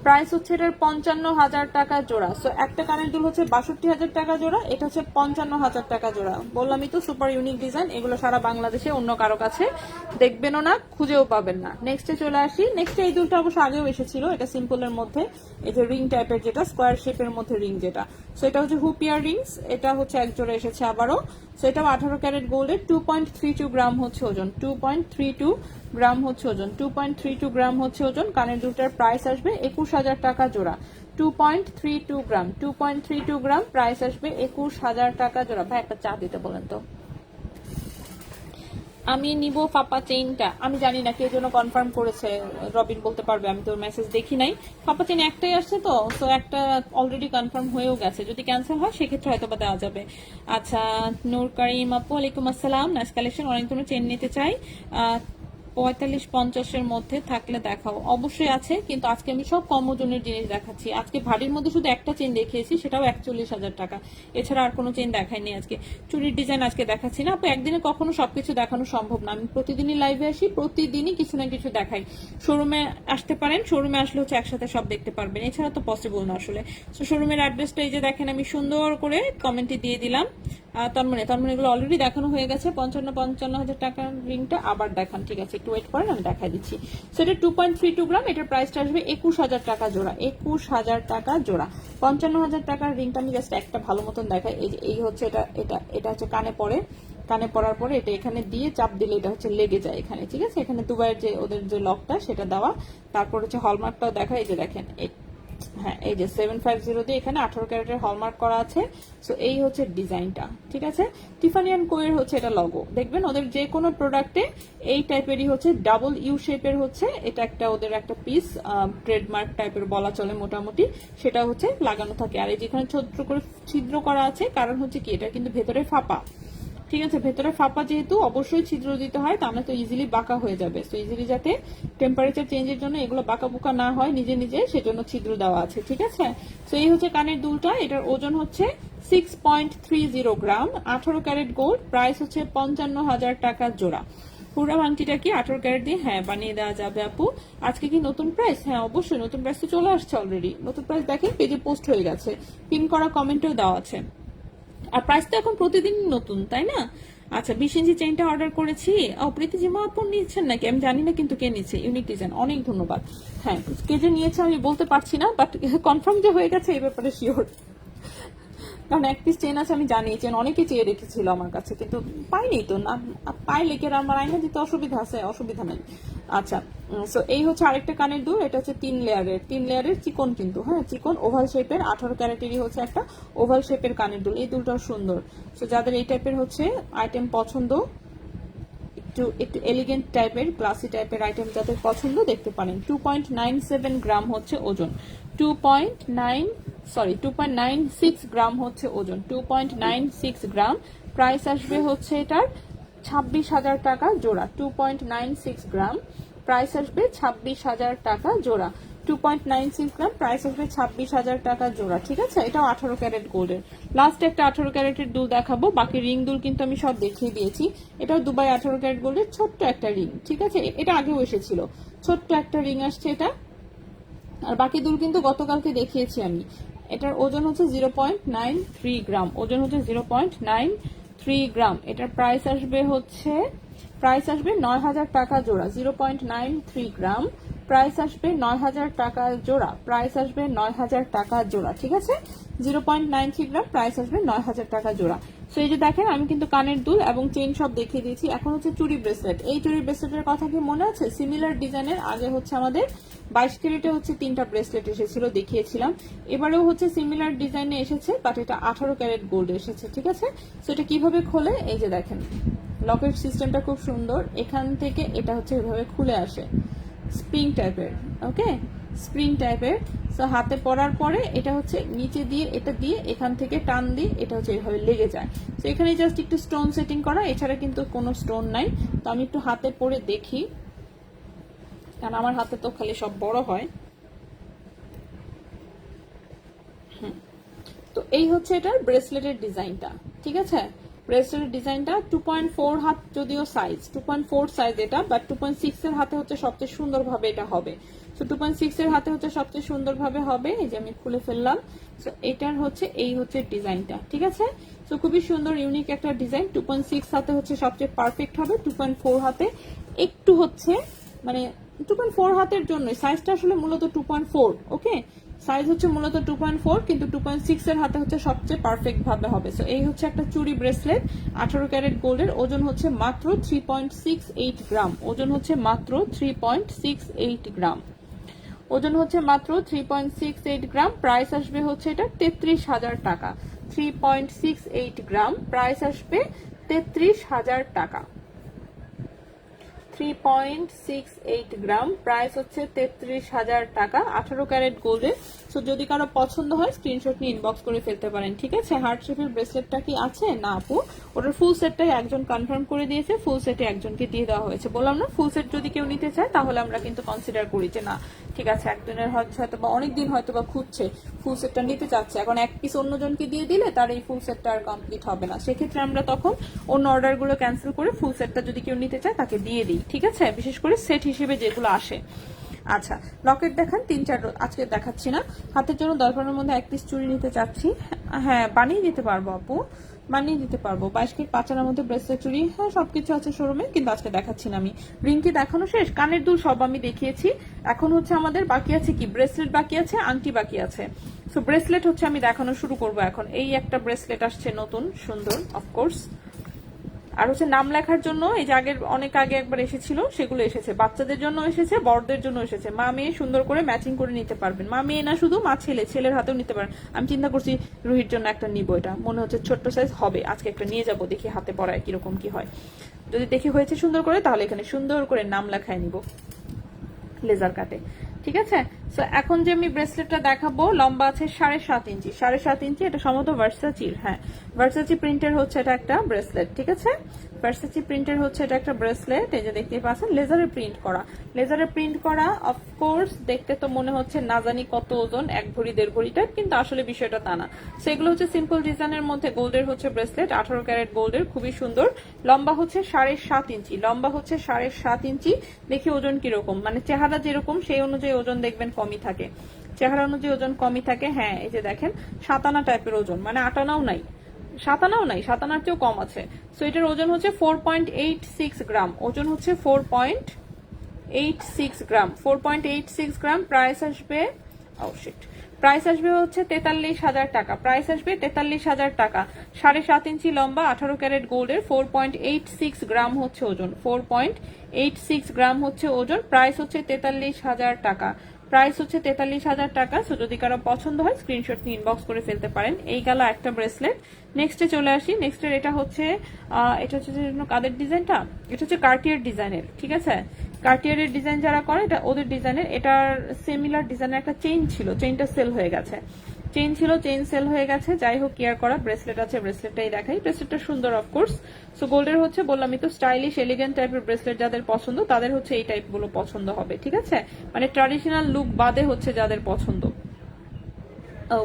প্রাইস হচ্ছে এটার 55,000 টাকা জোড়া। সো একটা কানের দুল হচ্ছে 62,000 টাকা জোড়া, এটা হচ্ছে 55,000 টাকা জোড়া। বললামই তো, সুপার ইউনিক ডিজাইন। এগুলো সারা বাংলাদেশে অন্য কারো কাছে দেখবেনও না, খুঁজেও পাবেন না। নেক্সটে চলে আসি। নেক্সটে এই দুলটা অবশ্য আগেও এসেছিল, এটা সিম্পলের মধ্যে, এই যে রিং টাইপের, যেটা স্কোয়ার শেপের মধ্যে রিং যেটা। সো এটা হচ্ছে হুপিয়ার রিংস, এটা হচ্ছে এক জোড়া এসেছে আবারও। সো এটাও 18 ক্যারেট গোল্ডের, 2.32 গ্রাম হচ্ছে ওজন, 2.32 গ্রাম হচ্ছে ওজন, 2.32 গ্রাম হচ্ছে ওজন। কানের দুলটার প্রাইস আসবে 21,000 টাকা জোড়া। 2.32 গ্রাম, 2.32 গ্রাম, প্রাইস আসবে 21,000 টাকা জোড়া। ভাই একটা চা দিতে বলেন তো। আমি নিব ফাপা চেইনটা, আমি জানি না কে জন্য কনফার্ম করেছে, রবিন বলতে পারবে, আমি তো মেসেজ দেখি নাই। ফাপা চেইন একটাই আসছে তো, সো একটা অলরেডি কনফার্ম হয়েও গেছে, যদি ক্যান্সেল হয় সেক্ষেত্রে হয়তো বা দেওয়া যাবে। আচ্ছা, নূর করিম আপু ওয়ালাইকুম আসসালাম, নাইস কালেকশন, অনেক ধরনের চেইন নিতে চাই, 45-50-এর মধ্যে থাকলে দেখাও। অবশ্যই আছে, কিন্তু আজকে আমি সব কম ওজনের জিনিস দেখাচ্ছি। আজকে ভারীর মধ্যে শুধু একটা চেইন দেখিয়েছি, সেটাও 41,000 টাকা, এছাড়া আর কোনো চেইন দেখাইনি আজকে। চুরির ডিজাইন আজকে দেখাচ্ছি না আপু, একদিনে কখনো সবকিছু দেখানো সম্ভব না, আমি প্রতিদিনই লাইভে আসি, প্রতিদিনই কিছু না কিছু দেখাই। শোরুমে আসতে পারেন, শোরুমে আসলে হচ্ছে একসাথে সব দেখতে পারবেন, এছাড়া তো পসিবল না আসলে। তো শোরুমের অ্যাড্রেসটা এই যে দেখেন, আমি সুন্দর করে কমেন্টে দিয়ে দিলাম। তার মানে এগুলো অলরেডি দেখানো হয়ে গেছে। 55-55,000 টাকার রিংটা আবার দেখান, ঠিক আছে, একটু ওয়েট করেন, আমি দেখাই দিচ্ছি। সো এটা 2.32 গ্রাম, এটার প্রাইসটা আসবে 21,000 টাকা জোড়া, 21,000 টাকা জোড়া। 55,000 টাকার রিংটা আমি জাস্ট একটা ভালো মতন দেখাই। এই হচ্ছে এটা এটা এটা হচ্ছে কানে পড়ে, কানে পড়ার পরে এটা এখানে দিয়ে চাপ দিলে এটা হচ্ছে লেগে যায় এখানে, ঠিক আছে। এখানে দুবাইয়ের যে ওদের যে লকটা সেটা দেওয়া, তারপর হচ্ছে হলমার্কটাও দেখা, এই যে দেখেন, হ্যাঁ এই যে 750 দিয়ে এখানে 18 ক্যারেটের হলমার্ক করা আছে। সো এই হচ্ছে ডিজাইনটা, ঠিক আছে। টিফানি অ্যান্ড কোয়ের হচ্ছে এটা লগো, দেখবেন ওদের যে কোনো প্রোডাক্টে এই টাইপেরই হচ্ছে ডাবল ইউ শেপের হচ্ছে এটা একটা ওদের একটা পিস ট্রেডমার্ক টাইপের বলা চলে মোটামুটি, সেটা হচ্ছে লাগানো থাকে। আর এই যেখানে ছোট্ট করে ছিদ্র করা আছে, কারণ হচ্ছে কি এটা কিন্তু ভেতরে ফাঁপা, ঠিক আছে, ভেতরে ফাঁপা যেহেতু অবশ্যই ছিদ্র দিতে হয়, তাহলে তো ইজিলি বাঁকা হয়ে যাবে। তো ইজিলি যাতে টেম্পারেচার চেঞ্জের জন্য এগুলো বাঁকা বুকা না হয় নিজে নিজে, সেজন্য ছিদ্র দেওয়া আছে, ঠিক আছে। তো এই হচ্ছে কানের দুলটা, এটার ওজন হচ্ছে 6.30 গ্রাম, 18 ক্যারেট গোল্ড, প্রাইস হচ্ছে 55,000 টাকা জোড়া। পুরো ভাঙটিটা কি 18 ক্যারেট দিয়ে হ্যাঁ বানিয়ে দেওয়া যাবে আপু। আজকে কি নতুন প্রাইস? হ্যাঁ অবশ্যই নতুন প্রাইস তো চলে আসছে অলরেডি, নতুন প্রাইস দেখেন পেজে পোস্ট হয়ে গেছে, পিন করা কমেন্টেও দেওয়া আছে। আর প্রাইস তো এখন প্রতিদিন নতুন, তাই না? আচ্ছা, 20 ইঞ্চি চেইনটা অর্ডার করেছি। প্রীতি জিমা আপু নিচ্ছেন নাকি আমি জানি না, কিন্তু কে নিচ্ছে, ইউনিক ডিজাইন, অনেক ধন্যবাদ। হ্যাঁ, কে যে নিয়েছে আমি বলতে পারছি না, বাট কনফার্ম যে হয়ে গেছে এই ব্যাপারে শিওর। কারণ এক পিস চেন আছে, আমি জানি চেন অনেকে চেয়ে রেখেছিল আমার কাছে, কিন্তু পাইনি তো না, পাইলে কে আমার আইনা দিতে অসুবিধা আছে, অসুবিধা নেই। আচ্ছা, সো এই হচ্ছে আরেকটা কানের দুল, এটা হচ্ছে 3 লেয়ারের চিকন, কিন্তু হ্যাঁ চিকন ওভাল শেপের, 18 ক্যারেটেরই হচ্ছে একটা ওভাল শেপের কানের দুল, এই দুলটাও সুন্দর। সো যাদের এই টাইপের হচ্ছে আইটেম পছন্দ, একটু একটু এলিগেন্ট টাইপের ক্লাসি টাইপের আইটেম যাদের পছন্দ, দেখতে পারেন। 2.97 গ্রাম হচ্ছে ওজন, 2.96 গ্রাম হচ্ছে ওজন, 2.96 গ্রাম। প্রাইস আসবে হচ্ছে এটার 26,000 টাকা জোড়া, 2.96 গ্রাম, প্রাইস আসবে 26,000 টাকা জোড়া। 2.96 গ্রাম, প্রাইস আসবে 26,000 টাকা জোড়া, ঠিক আছে। এটাও 18 ক্যারেট গোল্ডের। লাস্ট একটা 18 ক্যারেটের দুল দেখাবো, বাকি রিং দুল কিন্তু আমি সব দেখিয়ে দিয়েছি। এটাও দুবাই 18 ক্যারেট গোল্ডের ছোট্ট একটা রিং, ঠিক আছে, এটা আগেও এসেছিল, ছোট্ট একটা রিং আসছে এটা। আর বাকি দুল কিন্তু গতকালকে দেখিয়েছি আমি। এটার ওজন হচ্ছে 0.93 গ্রাম, ওজন হচ্ছে 0.93 গ্রাম। এটার প্রাইস আসবে 9,000 টাকা জোড়া, 0.93 গ্রাম, প্রাইস আসবে 9,000 টাকা জোড়া, প্রাইস আসবে 9,000 টাকা জোড়া, ঠিক আছে। 0.93 গ্রাম, প্রাইস আসবে 9,000 টাকা জোড়া। সো এই যে দেখেন, আমি কিন্তু কানের দুল এবং চেইন সব দেখিয়ে দিয়েছি। এখন হচ্ছে চুড়ি ব্রেসলেট। এই চুড়ি ব্রেসলেটের কথা কি মনে আছে? সিমিলার ডিজাইনের আগে হচ্ছে আমাদের 22 ক্যারেটে হচ্ছে 3টা ব্রেসলেট এসেছিল, দেখিয়েছিলাম। এবারেও হচ্ছে সিমিলার ডিজাইনে এসেছে, বাট এটা 18 ক্যারেট গোল্ড এসেছে, ঠিক আছে। সো এটা কিভাবে খোলে, এই যে দেখেন, লকের সিস্টেমটা খুব সুন্দর, এখান থেকে এটা হচ্ছে এভাবে খুলে আসে, স্প্রিং টাইপের, ওকে, স্প্রিং টাইপের। সো হাতে পরার পরে এটা হচ্ছে নিচে দিয়ে, এটা দিয়ে এখান থেকে টান দিয়ে এটা হচ্ছে এভাবে লেগে যায়। তো এখানে জাস্ট একটু স্টোন সেটিং করা, এছাড়া কিন্তু কোনো স্টোন নাই। তো আমি একটু হাতে পরে দেখি, কারণ আমার হাতে তো খালি সব বড় হয়। তো এই হচ্ছে এটার ব্রেসলেটের ডিজাইনটা, ঠিক আছে। ব্রেসলেটের ডিজাইনটা 2.4 হাত যদিও সাইজ, 2.4 সাইজ এটা, বাট 2.6 এর হাতে হচ্ছে সবচেয়ে সুন্দরভাবে এটা হবে। তো 2.6 এর হাতে হচ্ছে সবচেয়ে সুন্দরভাবে হবে। এই যে আমি খুলে ফেললাম। তো এটার হচ্ছে এই হচ্ছে ডিজাইনটা, ঠিক আছে। তো খুবই সুন্দর ইউনিক একটা ডিজাইন। 2.6 হাতে হচ্ছে সবচেয়ে পারফেক্ট হবে, 2.4 হাতে একটু হচ্ছে মানে 2.4 হাতের জন্য সাইজটা আসলে মূলত 2.4, ওকে, সাইজ হচ্ছে মূলত 2.4, কিন্তু 2.6 এর হাতে হচ্ছে সবচেয়ে পারফেক্ট ভাবে হবে। সো এই হচ্ছে একটা চুড়ি ব্রেসলেট 18 ক্যারেট গোল্ডের, ওজন হচ্ছে মাত্র 3.68 গ্রাম, ওজন হচ্ছে মাত্র 3.68 গ্রাম, ওজন হচ্ছে মাত্র 3.68 গ্রাম। প্রাইস আসবে হচ্ছে এটা 33,000 টাকা, 3.68 গ্রাম, প্রাইস আসবে 33,000 টাকা। 3.68 গ্রাম, প্রাইস হচ্ছে 33,000 টাকা, 18 ক্যারেট গোল্ডের। সো যদি কারো পছন্দ হয় স্ক্রিনশট নিয়ে ইনবক্স করে ফেলতে পারেন, ঠিক আছে। হার্ট শেপের ব্রেসলেটটা কি আছে? না আপু, ওটার ফুল সেটটাই একজন কনফার্ম করে দিয়েছে, ফুল সেটে একজনকে দিয়ে দেওয়া হয়েছে। বললাম না, ফুল সেট যদি কেউ নিতে চায় তাহলে আমরা কিন্তু কনসিডার করি যে না ঠিক আছে, একদিনের হয়তো বা অনেকদিন হয়তো বা খুঁজছে, ফুল সেটটা নিতে চাচ্ছে, এখন এক পিস অন্যজনকে দিয়ে দিলে তার এই ফুল সেটটা আর কমপ্লিট হবে না, সেক্ষেত্রে আমরা তখন অন্য অর্ডারগুলো ক্যান্সেল করে ফুল সেটটা যদি কেউ নিতে চায় তাকে দিয়ে দিই, ঠিক আছে, বিশেষ করে সেট হিসেবে যেগুলো আসে। আচ্ছা, লকেট দেখান, 3-4 আজকে দেখাচ্ছি না। হাতের জন্য 10 বারের মধ্যে 1 পিস চুড়ি নিতে চাচ্ছি। হ্যাঁ, বানিয়ে দিতে পারবো আপু, বানিয়ে দিতে পারবো। 22 কিট 5 আনার মধ্যে ব্রেসলেট চুড়ি, হ্যাঁ সবকিছু আছে শোরুমে, কিন্তু আজকে দেখাচ্ছি না আমি। রিংকি দেখানো শেষ, কানের দুল সব আমি দেখিয়েছি। এখন হচ্ছে আমাদের বাকি আছে কি, ব্রেসলেট বাকি আছে, আংটি বাকি আছে। সো ব্রেসলেট হচ্ছে আমি দেখানো শুরু করব এখন। এই একটা ব্রেসলেট আসছে নতুন, সুন্দর অফকোর্স। আর হচ্ছে নাম লেখার জন্য এই যে আগের অনেক আগে একবার এসেছিল, সেগুলো এসেছে, বাচ্চাদের জন্য এসেছে, বড়দের জন্য এসেছে। মা মেয়ে সুন্দর করে ম্যাচিং করে নিতে পারবেন, মা মেয়ে না শুধু, মা ছেলে, ছেলের হাতেও নিতে পারেন। আমি চিন্তা করছি রুহির জন্য একটা নিবো, এটা মনে হচ্ছে ছোট্ট সাইজ হবে, আজকে একটা নিয়ে যাব, দেখি হাতে পরায় কিরকম কি হয়। যদি দেখি হয়েছে সুন্দর করে, তাহলে এখানে সুন্দর করে নাম লেখায় নিব লেজার কাটে, ঠিক আছে। সো এখন যে আমি ব্রেসলেটটা দেখাবো, লম্বা আছে 7.5 ইঞ্চি, 7.5 ইঞ্চি, এটা সম্ভবত ভার্সাচির, হ্যাঁ ভার্সাচি প্রিন্টের হচ্ছে এটা একটা ব্রেসলেট, ঠিক আছে। ভার্সাচি প্রিন্টের হচ্ছে এটা একটা ব্রেসলেট, এই যে দেখতে পাচ্ছেন লেজারে প্রিন্ট করা, লেজারে প্রিন্ট করা। অফকোর্স দেখতে তো মনে হচ্ছে না জানি কত ওজন, 1 ভরি 1.5 ভরি টাইপ, কিন্তু আসলে বিষয়টা তা না। সেগুলো হচ্ছে সিম্পল ডিজাইনের মধ্যে গোল্ডের হচ্ছে ব্রেসলেট, 18 ক্যারেট গোল্ডের, খুবই সুন্দর। লম্বা হচ্ছে 7.5 ইঞ্চি, লম্বা হচ্ছে 7.5 ইঞ্চি। দেখি ওজন কিরকম, মানে চেহারা যেরকম সেই অনুযায়ী ওজন দেখবেন কমই থাকে, চেহারা অনুযায়ী ওজন কমই থাকে। হ্যাঁ এই যে দেখেন 7 আনা টাইপের ওজন, মানে 8 আনাও নাই, 7 আনাও নাই, 7 আনার চেয়েও কম আছে। সো এটার ওজন হচ্ছে 4.86 গ্রাম, ওজন হচ্ছে 4.86 গ্রাম, 4.86 গ্রাম। প্রাইস আসবে, ও শিট, প্রাইস আসবে হচ্ছে 43,000 টাকা, প্রাইস আসবে 43,000 টাকা। 7.5 ইঞ্চি লম্বা, 18 ক্যারেট গোল্ডের, 4.86 গ্রাম হচ্ছে ওজন, 4.86 গ্রাম হচ্ছে ওজন। প্রাইস হচ্ছে 43,000 টাকা, প্রাইস হচ্ছে 43,000 টাকা। সো যদি কারো পছন্দ হয় স্ক্রিনশট নিয়ে ইনবক্স করে ফেলতে পারেন। এই গেল একটা ব্রেসলেট। নেক্সটে চলে আসি, নেক্সটের এটা হচ্ছে কাদের ডিজাইনটা, এটা হচ্ছে কার্টিয়ার ডিজাইনের, ঠিক আছে। কার্টিয়ারের ডিজাইন যারা করে এটা ওদের ডিজাইনের, এটার সিমিলার ডিজাইনের একটা চেইন ছিল, চেইনটা সেল হয়ে গেছে, চেইন ছিল, চেইন সেল হয়ে গেছে। যাই হোক, কেয়ার করা ব্রেসলেট আছে, ব্রেসলেটটাই দেখাই। ব্রেসলেটটা সুন্দর অফকোর্স। সো গোল্ডের হচ্ছে বললামই তো, স্টাইলিশ এলিগেন্ট টাইপের ব্রেসলেট যাদের পছন্দ তাদের হচ্ছে এই টাইপ গুলো পছন্দ হবে, ঠিক আছে, মানে ট্র্যাডিশনাল লুক বাদে হচ্ছে যাদের পছন্দ।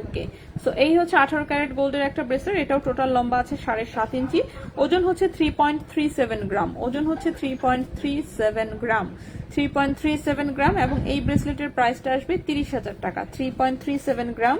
ওকে, সো এই হচ্ছে 18 ক্যারেট গোল্ডের একটা ব্রেসলেট, এটাও টোটাল লম্বা আছে 7.5 ইঞ্চি, ওজন হচ্ছে 3.37 গ্রাম, ওজন হচ্ছে 3.37 গ্রাম, 3.37 গ্রাম। এবং এই ব্রেসলেটের প্রাইসটা আসবে 30,000 টাকা, 3.37 গ্রাম,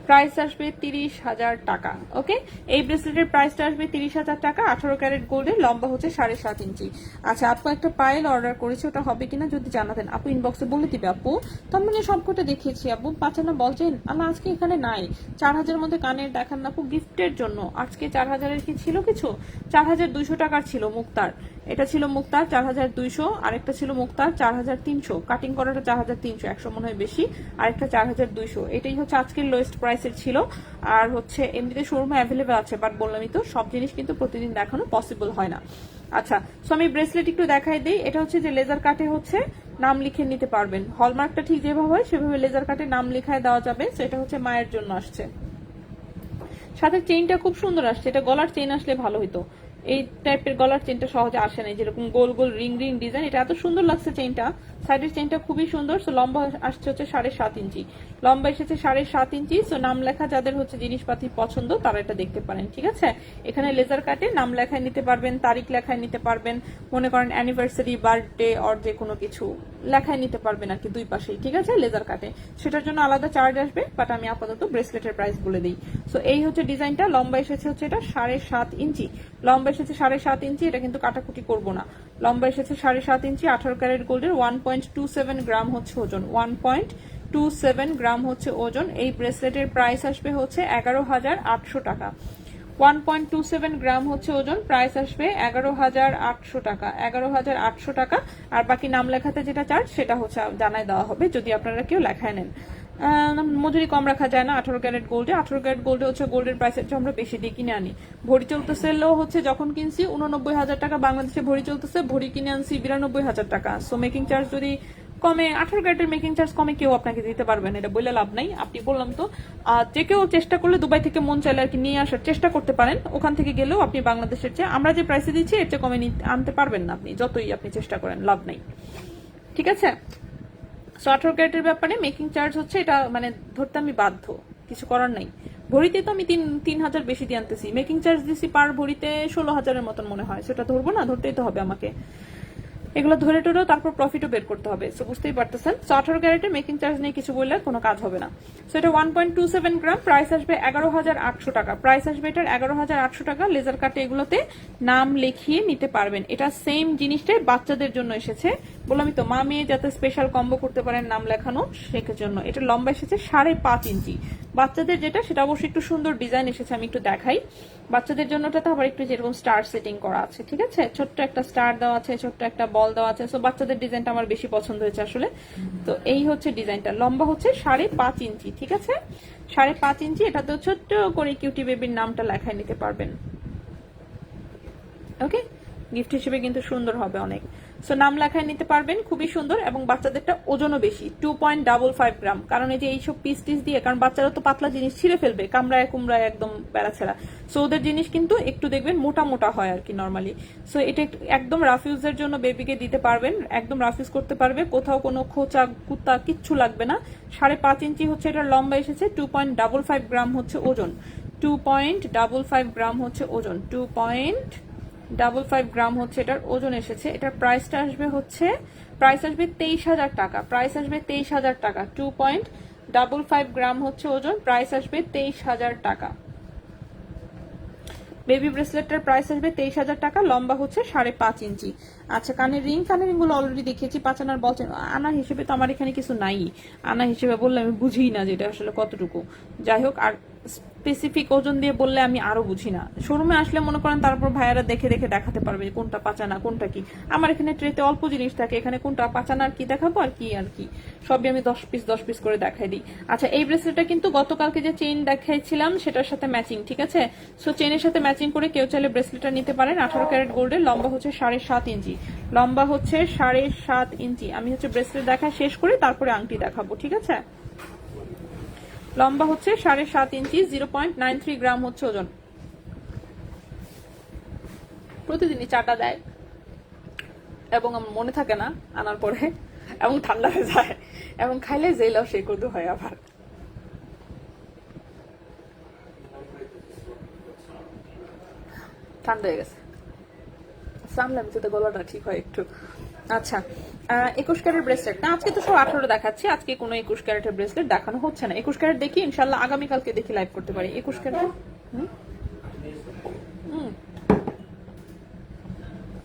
প্রাইস আসবে 30,000 টাকা। ওকে, এই ব্রেসলেটের প্রাইসটা আসবে 30,000 টাকা, 18 ক্যারেট গোল্ডের, লম্বা হচ্ছে 7.5 ইঞ্চি। আচ্ছা, আপু একটা পায়েল অর্ডার করেছে, ওটা হবে কিনা যদি জানাতেন, আপু ইনবক্সে বলে দিবে আপু। তো আমি সবকটা দেখিয়েছি আপু, 5 আনা বলছেন, আমি আজকে এখানে নাই। 4,000 মধ্যে কানের দেখান না আপু, গিফটের জন্য আজকে 4,000-এর কি ছিল কিছু, 4,200 টাকার ছিল মুক্তার, এটা ছিল মুক্তার 4,200, আরেকটা ছিল মুক্তার 4,300, কাটিং করাটা 4,300, 100 মনে হয় বেশি, আরেকটা 4,200। এটাই হচ্ছে আজকের লোয়েস্ট প্রাইসের ছিল। আর হচ্ছে এমনিতে শোরুমে অ্যাভেলেবেল আছে, বাট বললামই তো সব জিনিস কিন্তু প্রতিদিন দেখানো পসিবল হয় না। আচ্ছা, সো আমি ব্রেসলেট একটু দেখাই দিই। এটা হচ্ছে যে লেজার কাটে হচ্ছে নাম লিখে নিতে পারবেন, হলমার্কটা ঠিক যেভাবে হয় সেভাবে লেজার কাটে নাম লিখায় দেওয়া যাবে। সেটা হচ্ছে মায়ের জন্য আসছে, সাথে চেইনটা খুব সুন্দর আসছে, এটা গলার চেইন আসলে ভালো হতো, এই টাইপের গলার চেইনটা সহজে আসে না, যেরকম গোল গোল রিং রিং ডিজাইন, এটা এত সুন্দর লাগছে চেইনটা, সাইডের চেইনটা খুবই সুন্দর। সো লম্বা আসছে হচ্ছে 7.5 ইঞ্চি, লম্বা এসেছে 7.5 ইঞ্চি। সো নাম লেখা যাদের হচ্ছে জিনিসপাতি পছন্দ তারা এটা দেখতে পারেন, ঠিক আছে। এখানে লেজার কাটে নাম লেখায় নিতে পারবেন, তারিখ লেখায় নিতে পারবেন, মনে করেন অ্যানিভার্সারি, বার্থডে অর যে কোনো কিছু লেখায় নিতে পারবেন আর কি, দুই পাশেই, ঠিক আছে, লেজার কাটে। সেটার জন্য আলাদা চার্জ আসবে, বাট আমি আপাতত ব্রেসলেটের প্রাইস বলে দিই। সো এই হচ্ছে ডিজাইনটা, লম্বা এসেছে হচ্ছে এটা 7.5 ইঞ্চি, লম্বা এসেছে 7.5 ইঞ্চি, এটা কিন্তু কাটাকুটি করবো না, লম্বা এসেছে 7.5 ইঞ্চি, 18 ক্যারেট গোল্ডের, 1.27 গ্রাম হচ্ছে ওজন, 1.27 গ্রাম হচ্ছে ওজন। এই ব্রেসলেটের প্রাইস আসবে হচ্ছে 11,800 টাকা, 1.27 গ্রাম হচ্ছে ওজন, প্রাইস আসবে 11,800 টাকা, 11,800 টাকা। আর বাকি নাম লেখাতে যেটা চার্জ সেটা হচ্ছে জানাই দেওয়া হবে যদি আপনারা কেউ লেখায় নেন। মজুরি কম রাখা যায় না 18 ক্যারেট গোল্ডে। 18 ক্যারেট গোল্ডে হচ্ছে গোল্ডের প্রাইসের চেয়ে আমরা বেশি দিয়ে কিনে আনি। ভরি চলতেছে হচ্ছে যখন কিনছি 89,000 টাকা বাংলাদেশে ভরি চলতেছে, ভরি কিনে আনছি 92,000 টাকা। সো মেকিং চার্জ যদি কমে, 18 ক্যারেটের মেকিং চার্জ কমে কেউ আপনাকে দিতে পারবেন, এটা বলে লাভ নাই। আপনি বললাম তো যে কেউ চেষ্টা করলে দুবাই থেকে মন চাইলে আর কি নিয়ে আসার চেষ্টা করতে পারেন, ওখান থেকে গেলেও আপনি বাংলাদেশের চেয়ে আমরা যে প্রাইসে দিচ্ছি এর চেয়ে কমে আনতে পারবেন না আপনি, যতই আপনি চেষ্টা করেন, লাভ নাই। ঠিক আছে, সো 18 ক্যারেটের ব্যাপারে মেকিং চার্জ হচ্ছে এটা মানে ধরতে আমি বাধ্য, কিছু করার নাই। ভরিতে তো আমি 3,000 বেশি দিয়ে আনতেছি, মেকিং চার্জ দিছি পার ভরিতে 16,000-এর মতন মনে হয়, সেটা ধরবো না, ধরতেই তো হবে আমাকে। এগুলো ধরে টরেও তারপর প্রফিটও বের করতে হবে। সো বুঝতেই পারতেছেন, সো 18 ক্যারেটে মেকিং চার্জ নিয়ে কিছু বললে কোনো কাজ হবে না। সো এটা 1.27 গ্রাম, প্রাইস আসবে 11,800 টাকা। প্রাইস আসবে এটার 11,800 টাকা। লেজার কাটে এগুলোতে নাম লিখিয়ে নিতে পারবেন। এটা সেম জিনিসটাই বাচ্চাদের জন্য এসেছে, বললামই তো মা মেয়ে যাতে স্পেশাল কম্বো করতে পারেন নাম লেখানো, সেটার জন্য। এটা লম্বা এসেছে 5.5 ইঞ্চি। বাচ্চাদের যেটা সেটা অবশ্যই একটু সুন্দর ডিজাইন এসেছে, আমি একটু দেখাই। বাচ্চাদের জন্যটা তো আবার একটু যেরকম স্টার সেটিং করা আছে, ঠিক আছে, ছোট্ট একটা স্টার দেওয়া আছে, ছোট্ট একটা বল দেওয়া আছে। সো বাচ্চাদের ডিজাইনটা আমার বেশি পছন্দ হয়েছে আসলে। তো এই হচ্ছে ডিজাইনটা, লম্বা হচ্ছে 5.5 ইঞ্চি, ঠিক আছে, 5.5 ইঞ্চি। এটাতেও ছোট্ট করে কিউটি বেবির নামটা লেখায় নিতে পারবেন। ওকে, গিফট হিসেবে কিন্তু সুন্দর হবে অনেক। সো নাম লেখায় নিতে পারবেন, খুবই সুন্দর। এবং বাচ্চাদেরটা ওজনও বেশি, 2.55 গ্রাম। কারণ এই যে এইসব পিস টিস দিয়ে, কারণ বাচ্চারা তো পাতলা জিনিস ছিঁড়ে ফেলবে, কামড়ায় কুমড়ায় একদম বেড়া ছেড়া। সো ওদের জিনিস কিন্তু একটু দেখবেন মোটা মোটা হয় আর কি নর্মালি। সো এটা একদম রাফ ইউজের জন্য বেবিকে দিতে পারবেন, একদম রাফ ইউজ করতে পারবে, কোথাও কোনো খোঁচা কুত্তা কিচ্ছু লাগবে না। 5.5 ইঞ্চি হচ্ছে এটার লম্বা এসেছে, 2.55 গ্রাম হচ্ছে ওজন, 2.55 গ্রাম হচ্ছে ওজন, 2.55 গ্রাম হচ্ছে এটার ওজন এসেছে। এটার প্রাইসটা আসবে হচ্ছে, প্রাইস আসবে 23,000 টাকা। প্রাইস আসবে 23,000 টাকা। 2.55 গ্রাম হচ্ছে ওজন, প্রাইস আসবে 23,000 টাকা। বেবি ব্রেসলেটটার প্রাইস আসবে 23,000 টাকা, লম্বা হচ্ছে 5.5 ইঞ্চি। আচ্ছা, কানের রিং, কানের রিং গুলো অলরেডি দেখিয়েছি। 5 আনার বলছেন, আনা হিসেবে তো আমার এখানে কিছু নাই, আনা হিসেবে বললে আমি বুঝি না যেটা আসলে কতটুকু। যাই হোক, আর স্পেসিফিক ওজন দিয়ে বললে আমি আরো বুঝি না। শোরুমে আসলে মনে করেন তারপর ভাইয়ারা দেখে দেখে দেখাতে পারবে কোনটা পাচানা কোনটা কি। আমার এখানে ট্রেতে অল্প জিনিস থাকে, এখানে কোনটা পাচানা আর কি দেখাবো আর কি সবই আমি 10 পিস করে দেখাই দিই। আচ্ছা, এই ব্রেসলেটটা কিন্তু গতকালকে যে চেইন দেখাইছিলাম সেটার সাথে ম্যাচিং, ঠিক আছে। সো চেইনের সাথে ম্যাচিং করে কেউ চাইলে ব্রেসলেটটা নিতে পারেন। 18 ক্যারেট গোল্ডের, লম্বা হচ্ছে 7.5 ইঞ্চি, লম্বা হচ্ছে 7.5 ইঞ্চি। আমি হচ্ছে ব্রেসলেট দেখা শেষ করে তারপরে আংটি দেখাবো, ঠিক আছে। লম্বা হচ্ছে 7.5 ইঞ্চি, 0.93 গ্রাম হচ্ছে ওজন। প্রতিদিনই চাটা দেয় এবং আমার মনে থাকে না আনার পরে, এবং ঠান্ডা হয়ে যায়, এবং খাইলে জেলাও সেই কদু হয় আবার। ঠান্ডা হয়ে গেছে, সামলাম যাতে গলাটা ঠিক হয় একটু। আচ্ছা, 21 ক্যারেট ব্রেসলেট না, আজকে তো সব 18 দেখাচ্ছি, আজকে কোনো 21 ক্যারেটের ব্রেসলেট দেখানো হচ্ছে না। 21 ক্যারেট দেখি ইনশাল্লাহ আগামীকালকে দেখি লাইভ করতে পারি। 21 ক্যারেট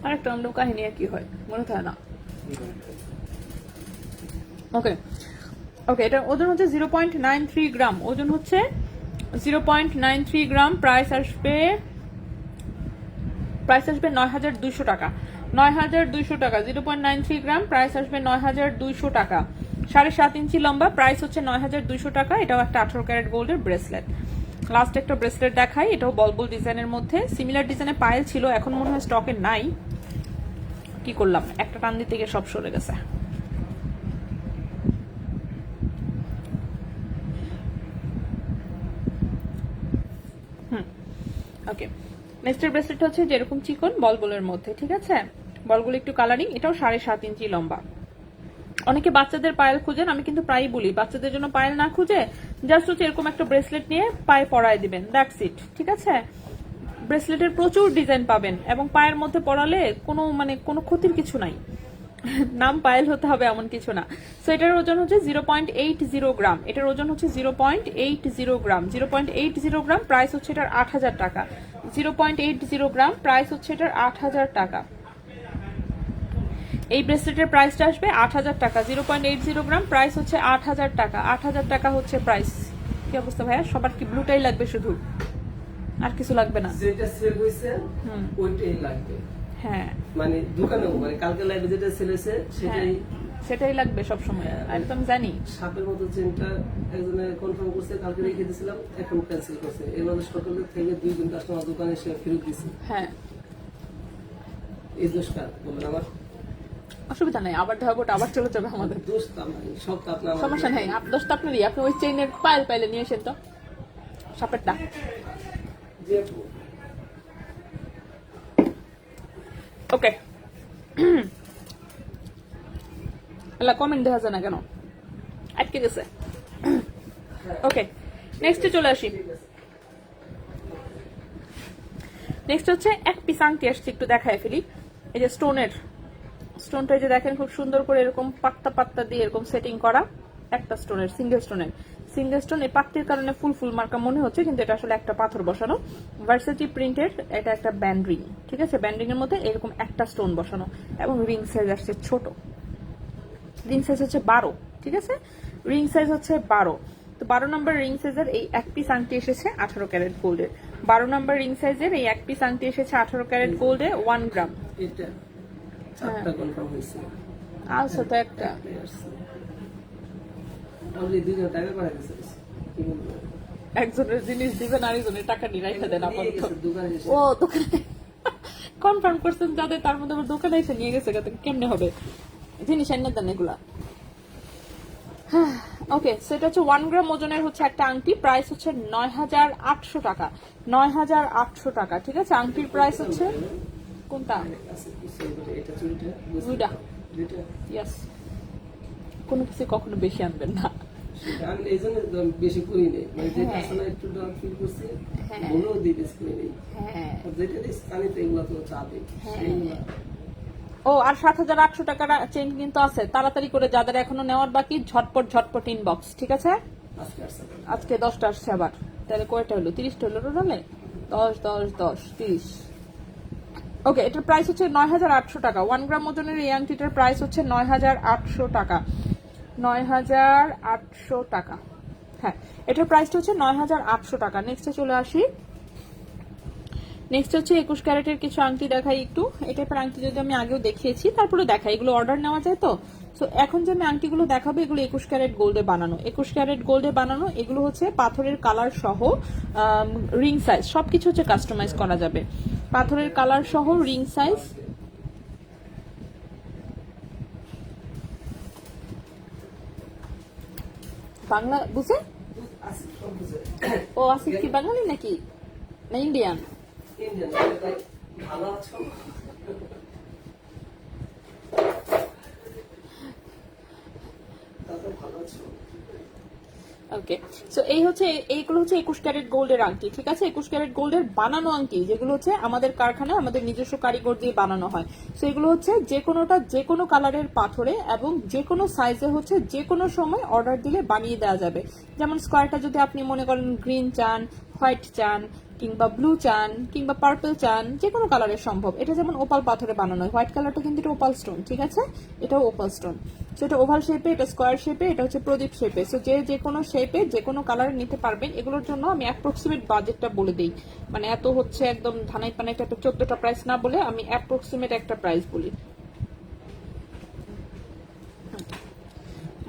আরেকটা অন্য কাহিনী আর কি হয় মনে থাকে না। ওকে ওকে, এটার ওজন হচ্ছে 0.93 গ্রাম, ওজন হচ্ছে 0.93 গ্রাম। প্রাইস আসবে 9,200 টাকা, 9,200 টাকা। 0.93 গ্রাম, প্রাইস আসবে 9,200 টাকা। 7.5 ইঞ্চি লম্বা, প্রাইস হচ্ছে 9,200 টাকা। এটাও একটা 18 ক্যারেট গোল্ডের ব্রেসলেট। লাস্ট একটা ব্রেসলেট দেখাই, এটাও বলবল ডিজাইনের মধ্যে, সিমিলার ডিজাইনে পায়েল ছিল, এখন মনে হয় স্টকে নাই। কি করলাম, একটা টান দিতে গিয়ে সব সরে গেছে। ওকে, নেক্সটের ব্রেসলেট হচ্ছে যেরকম চিকন বলবলের মধ্যে, ঠিক আছে, বলগুলো একটু কালারিং। এটাও 7.5 ইঞ্চি লম্বা। অনেকে বাচ্চাদের পায়েল খুঁজেন, আমি কিন্তু প্রায়ই বলি বাচ্চাদের জন্য পায়েল না খুঁজে জাস্ট হচ্ছে এরকম একটা ব্রেসলেট নিয়ে পায়ে পরায় দিবেন, দ্যাটস ইট, ঠিক আছে। ব্রেসলেটের প্রচুর ডিজাইন পাবেন এবং পায়ের মধ্যে পরালে কোনো ক্ষতির কিছু নাই। নাম পায়েল হতে হবে এমন কিছু না। সো এটার ওজন হচ্ছে 0.80 গ্রাম, এটার ওজন হচ্ছে 0.80 গ্রাম, 0.80 গ্রাম। প্রাইস হচ্ছে এটার 8,000 টাকা। 0.80 গ্রাম, প্রাইস হচ্ছে এটার 8,000 টাকা। এই ব্রেসলেটের প্রাইসটা আসবে 8,000 টাকা। 0.80 গ্রাম, প্রাইস হচ্ছে 8,000 টাকা। 8,000 টাকা হচ্ছে প্রাইস। কি অবস্থা ভাইয়া, সবার কি ব্লুটাই লাগবে শুধু, আর কিছু লাগবে না? যেটা সেল হইছে ওইটাই লাগবে। হ্যাঁ, মানে দোকানে মানে কালকে লাইভে যেটা সেল হয়েছে সেটাই সেটাই লাগবে সবসময়, আমি তো আমি জানি। সাপের মতো চেনটা একজনে কনফার্ম করছে, কালকে রেখে দিয়েছিলাম, এখন ক্যান্সেল করছে। এর মধ্যে সকালে থেকে 2 দিন কাস্টমার দোকানে এসে ফেরত দিছে। হ্যাঁ, এই দোষটা বলবেন আমার? অসুবিধা নাই, আবার ধরবো আবার চলে যাবে আমাদের। দোষ তো আমার, সব তো আপনার। সমস্যা নেই, দোষ তো আপনারই। আপনি ওই চেইনের পাইলে নিয়ে এসেন তো সাপেরটা। ওকে, কমেন্ট দেখা যায় না কেন, আটকে গেছে। ওকে, নেক্সটে চলে আসি। নেক্সট হচ্ছে এক পিস আংটি আসছে, একটু দেখায় ফেলি। এই যে স্টোনটা যে দেখেন খুব সুন্দর করে এরকম পাত্তা পাত্তা দিয়ে এরকম সেটিং করা একটা স্টোনের, সিঙ্গেল স্টোন। এই পাত্তির কারণে ফুল মার্কা মনে হচ্ছে, কিন্তু এটা আসলে একটা পাথর বসানো ভার্সিটি প্রিন্টের। এটা একটা ব্যান্ড রিং, ঠিক আছে? ব্যান্ড রিং এর মধ্যে এরকম একটা স্টোন বসানো, এবং রিং সাইজ আসছে ছোট। রিং সাইজ হচ্ছে 12, ঠিক আছে? রিং সাইজ হচ্ছে 12। তো 12 নম্বর রিং সাইজের এই এক পিস আংটি এসেছে 18 ক্যারেট গোল্ডের। 12 নম্বর রিং সাইজের এই এক পিস আংটি এসেছে 18 ক্যারেট গোল্ডে 1 গ্রাম। এটা চারটা কনফার্ম হয়েছে। আচ্ছা, তো একটা অলরেডি 2 জন টাকা পাঠিয়ে দিয়েছে। কি বলবো, একজনের জিনিস দিবেন আরেকজনের টাকা নিয়ে রাখা দেন আপাতত। দোকানে এসে ও দোকানে কনফার্ম করছেন যাদের, তার মধ্যে আবার দোকানে এসে নিয়ে গেছে, কেমনে হবে? জিনিস এনে দেন এগুলা। ওকে, সেটা হচ্ছে 1 গ্রাম ওজনের হচ্ছে একটা আংটি, প্রাইস হচ্ছে 9,800 টাকা। 9,800 টাকা, ঠিক আছে? আংটির প্রাইস হচ্ছে কোনটা? এটা চুরিটা দুইটা। দুইটা। ইয়েস, কোনো কিছু কখনো বেশি আনবেন না। আমি এই জন্য বেশি করি নেই, মানে যে কাস্টমার একটু ডাউন ফিল করছে বলেও দিয়ে বেশি করি নেই। হ্যাঁ, যেটা দিস কানে তো এগুলো তো চাবে। ও আর 7,800 টাকার চেন কিন্তু আছে, তাড়াতাড়ি করে যাদের এখনো নেওয়ার বাকি ঝটপট ইনবক্স, ঠিক আছে? আজকে 10টা আসছে আবার, তাহলে কয়টা হলো? 30টা হলো টোটালে। 10 10 10 30। ওকে, এটার প্রাইস হচ্ছে 9,800 টাকা। 1 গ্রাম ওজনের এই আংটিটার প্রাইস হচ্ছে 9,800 টাকা। 9,800 টাকা। হ্যাঁ, এটার প্রাইসটা হচ্ছে 9,800 টাকা। নেক্সটে চলে আসি। নেক্সট হচ্ছে 21 ক্যারেটের কিছু আংটি দেখাই একটু। এই টাইপের আংটি যদি আমি আগেও দেখিয়েছি, তারপরে দেখাই, এগুলো অর্ডার নেওয়া যায় তো। সো এখন যে আমি আংটিগুলো দেখাবো, এগুলো 21 ক্যারেট গোল্ডে বানানো। 21 ক্যারেট গোল্ডে বানানো, এগুলো হচ্ছে পাথরের কালার সহ রিং সাইজ সবকিছু হচ্ছে কাস্টমাইজ করা যাবে। পাথরের কালার সহ রিং সাইজ। বাংলা বুঝে? ও আসিফ কি বাঙালি নাকি না ইন্ডিয়ান? ভালো আছো? ভালো আছো? ওকে, সো এইগুলো হচ্ছে 21 ক্যারেট গোল্ডের আংটি, ঠিক আছে? 21 ক্যারেট গোল্ডের বানানো আংটি, যেগুলো হচ্ছে আমাদের কারখানায় আমাদের নিজস্ব কারিগর দিয়ে বানানো হয়। সো এগুলো হচ্ছে যে কোনোটা যে কোনো কালারের পাথরে এবং যে কোনো সাইজে হচ্ছে যে কোনো সময় অর্ডার দিলে বানিয়ে দেওয়া যাবে। যেমন স্কোয়ারটা যদি আপনি মনে করেন গ্রিন চান, হোয়াইট চান, কিংবা ব্লু চান, কিংবা পার্পল চান, যে কোনো কালারের সম্ভব। এটা যেমন ওপাল পাথরে বানানো হয়, হোয়াইট কালারটা কিন্তু এটা ওপাল স্টোন, ঠিক আছে? এটাও ওপাল স্টোন। সো এটা ওভাল শেপে, এটা স্কোয়ার শেপে, এটা হচ্ছে প্রদীপ শেপে। সো যে কোনো শেপে যে কোনো কালার নিতে পারবেন। এগুলোর জন্য আমি অ্যাপ্রক্সিমেট বাজেটটা বলে দিই, মানে এত হচ্ছে একদম ধানাই পানাই একটা 14টা প্রাইস না বলে আমি অ্যাপ্রক্সিমেট একটা প্রাইস বলি।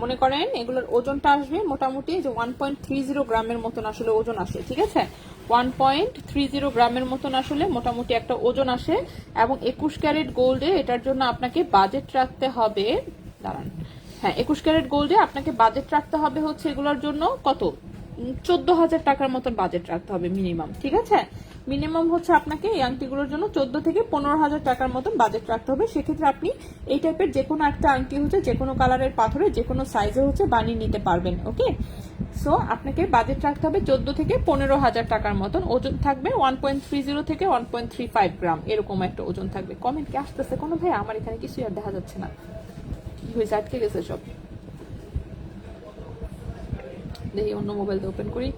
মনে করেন এগুলোর ওজনটা আসবে মোটামুটি যে 1.30 গ্রামের মতন আসলে ওজন আসে, ঠিক আছে? 1.30 গ্রামের মতন আসলে মোটামুটি একটা ওজন আসে। এবং 21 ক্যারেট গোল্ডে এটার জন্য আপনাকে বাজেট রাখতে হবে, দাঁড়ান, হ্যাঁ 21 ক্যারেট গোল্ডে আপনাকে বাজেট রাখতে হবে হচ্ছে এগুলোর জন্য কত, 14,000 টাকার মতন বাজেট রাখতে হবে মিনিমাম, ঠিক আছে? মিনিমাম হচ্ছে আপনাকে এই আংটিগুলোর জন্য 14 থেকে 15,000 টাকার মতন বাজেট রাখতে হবে। সেক্ষেত্রে আপনি এই টাইপের যে কোনো একটা আংটি হচ্ছে যে কোনো কালারের পাথরে যে কোনো সাইজে হচ্ছে বানিয়ে নিতে পারবেন। ওকে, সো আপনাকে বাজেট রাখতে হবে 14 থেকে 15,000 টাকার মতন। ওজন থাকবে 1.30 থেকে 1.35 গ্রাম, এরকম একটা ওজন থাকবে। কমেন্ট কি আসতেছে কোনো ভাই? আমার এখানে কিছুই আর দেখা যাচ্ছে না, কি হয়েছে, আটকে গেছে সব। দেখি অন্য মোবাইল দিয়ে ওপেন করি।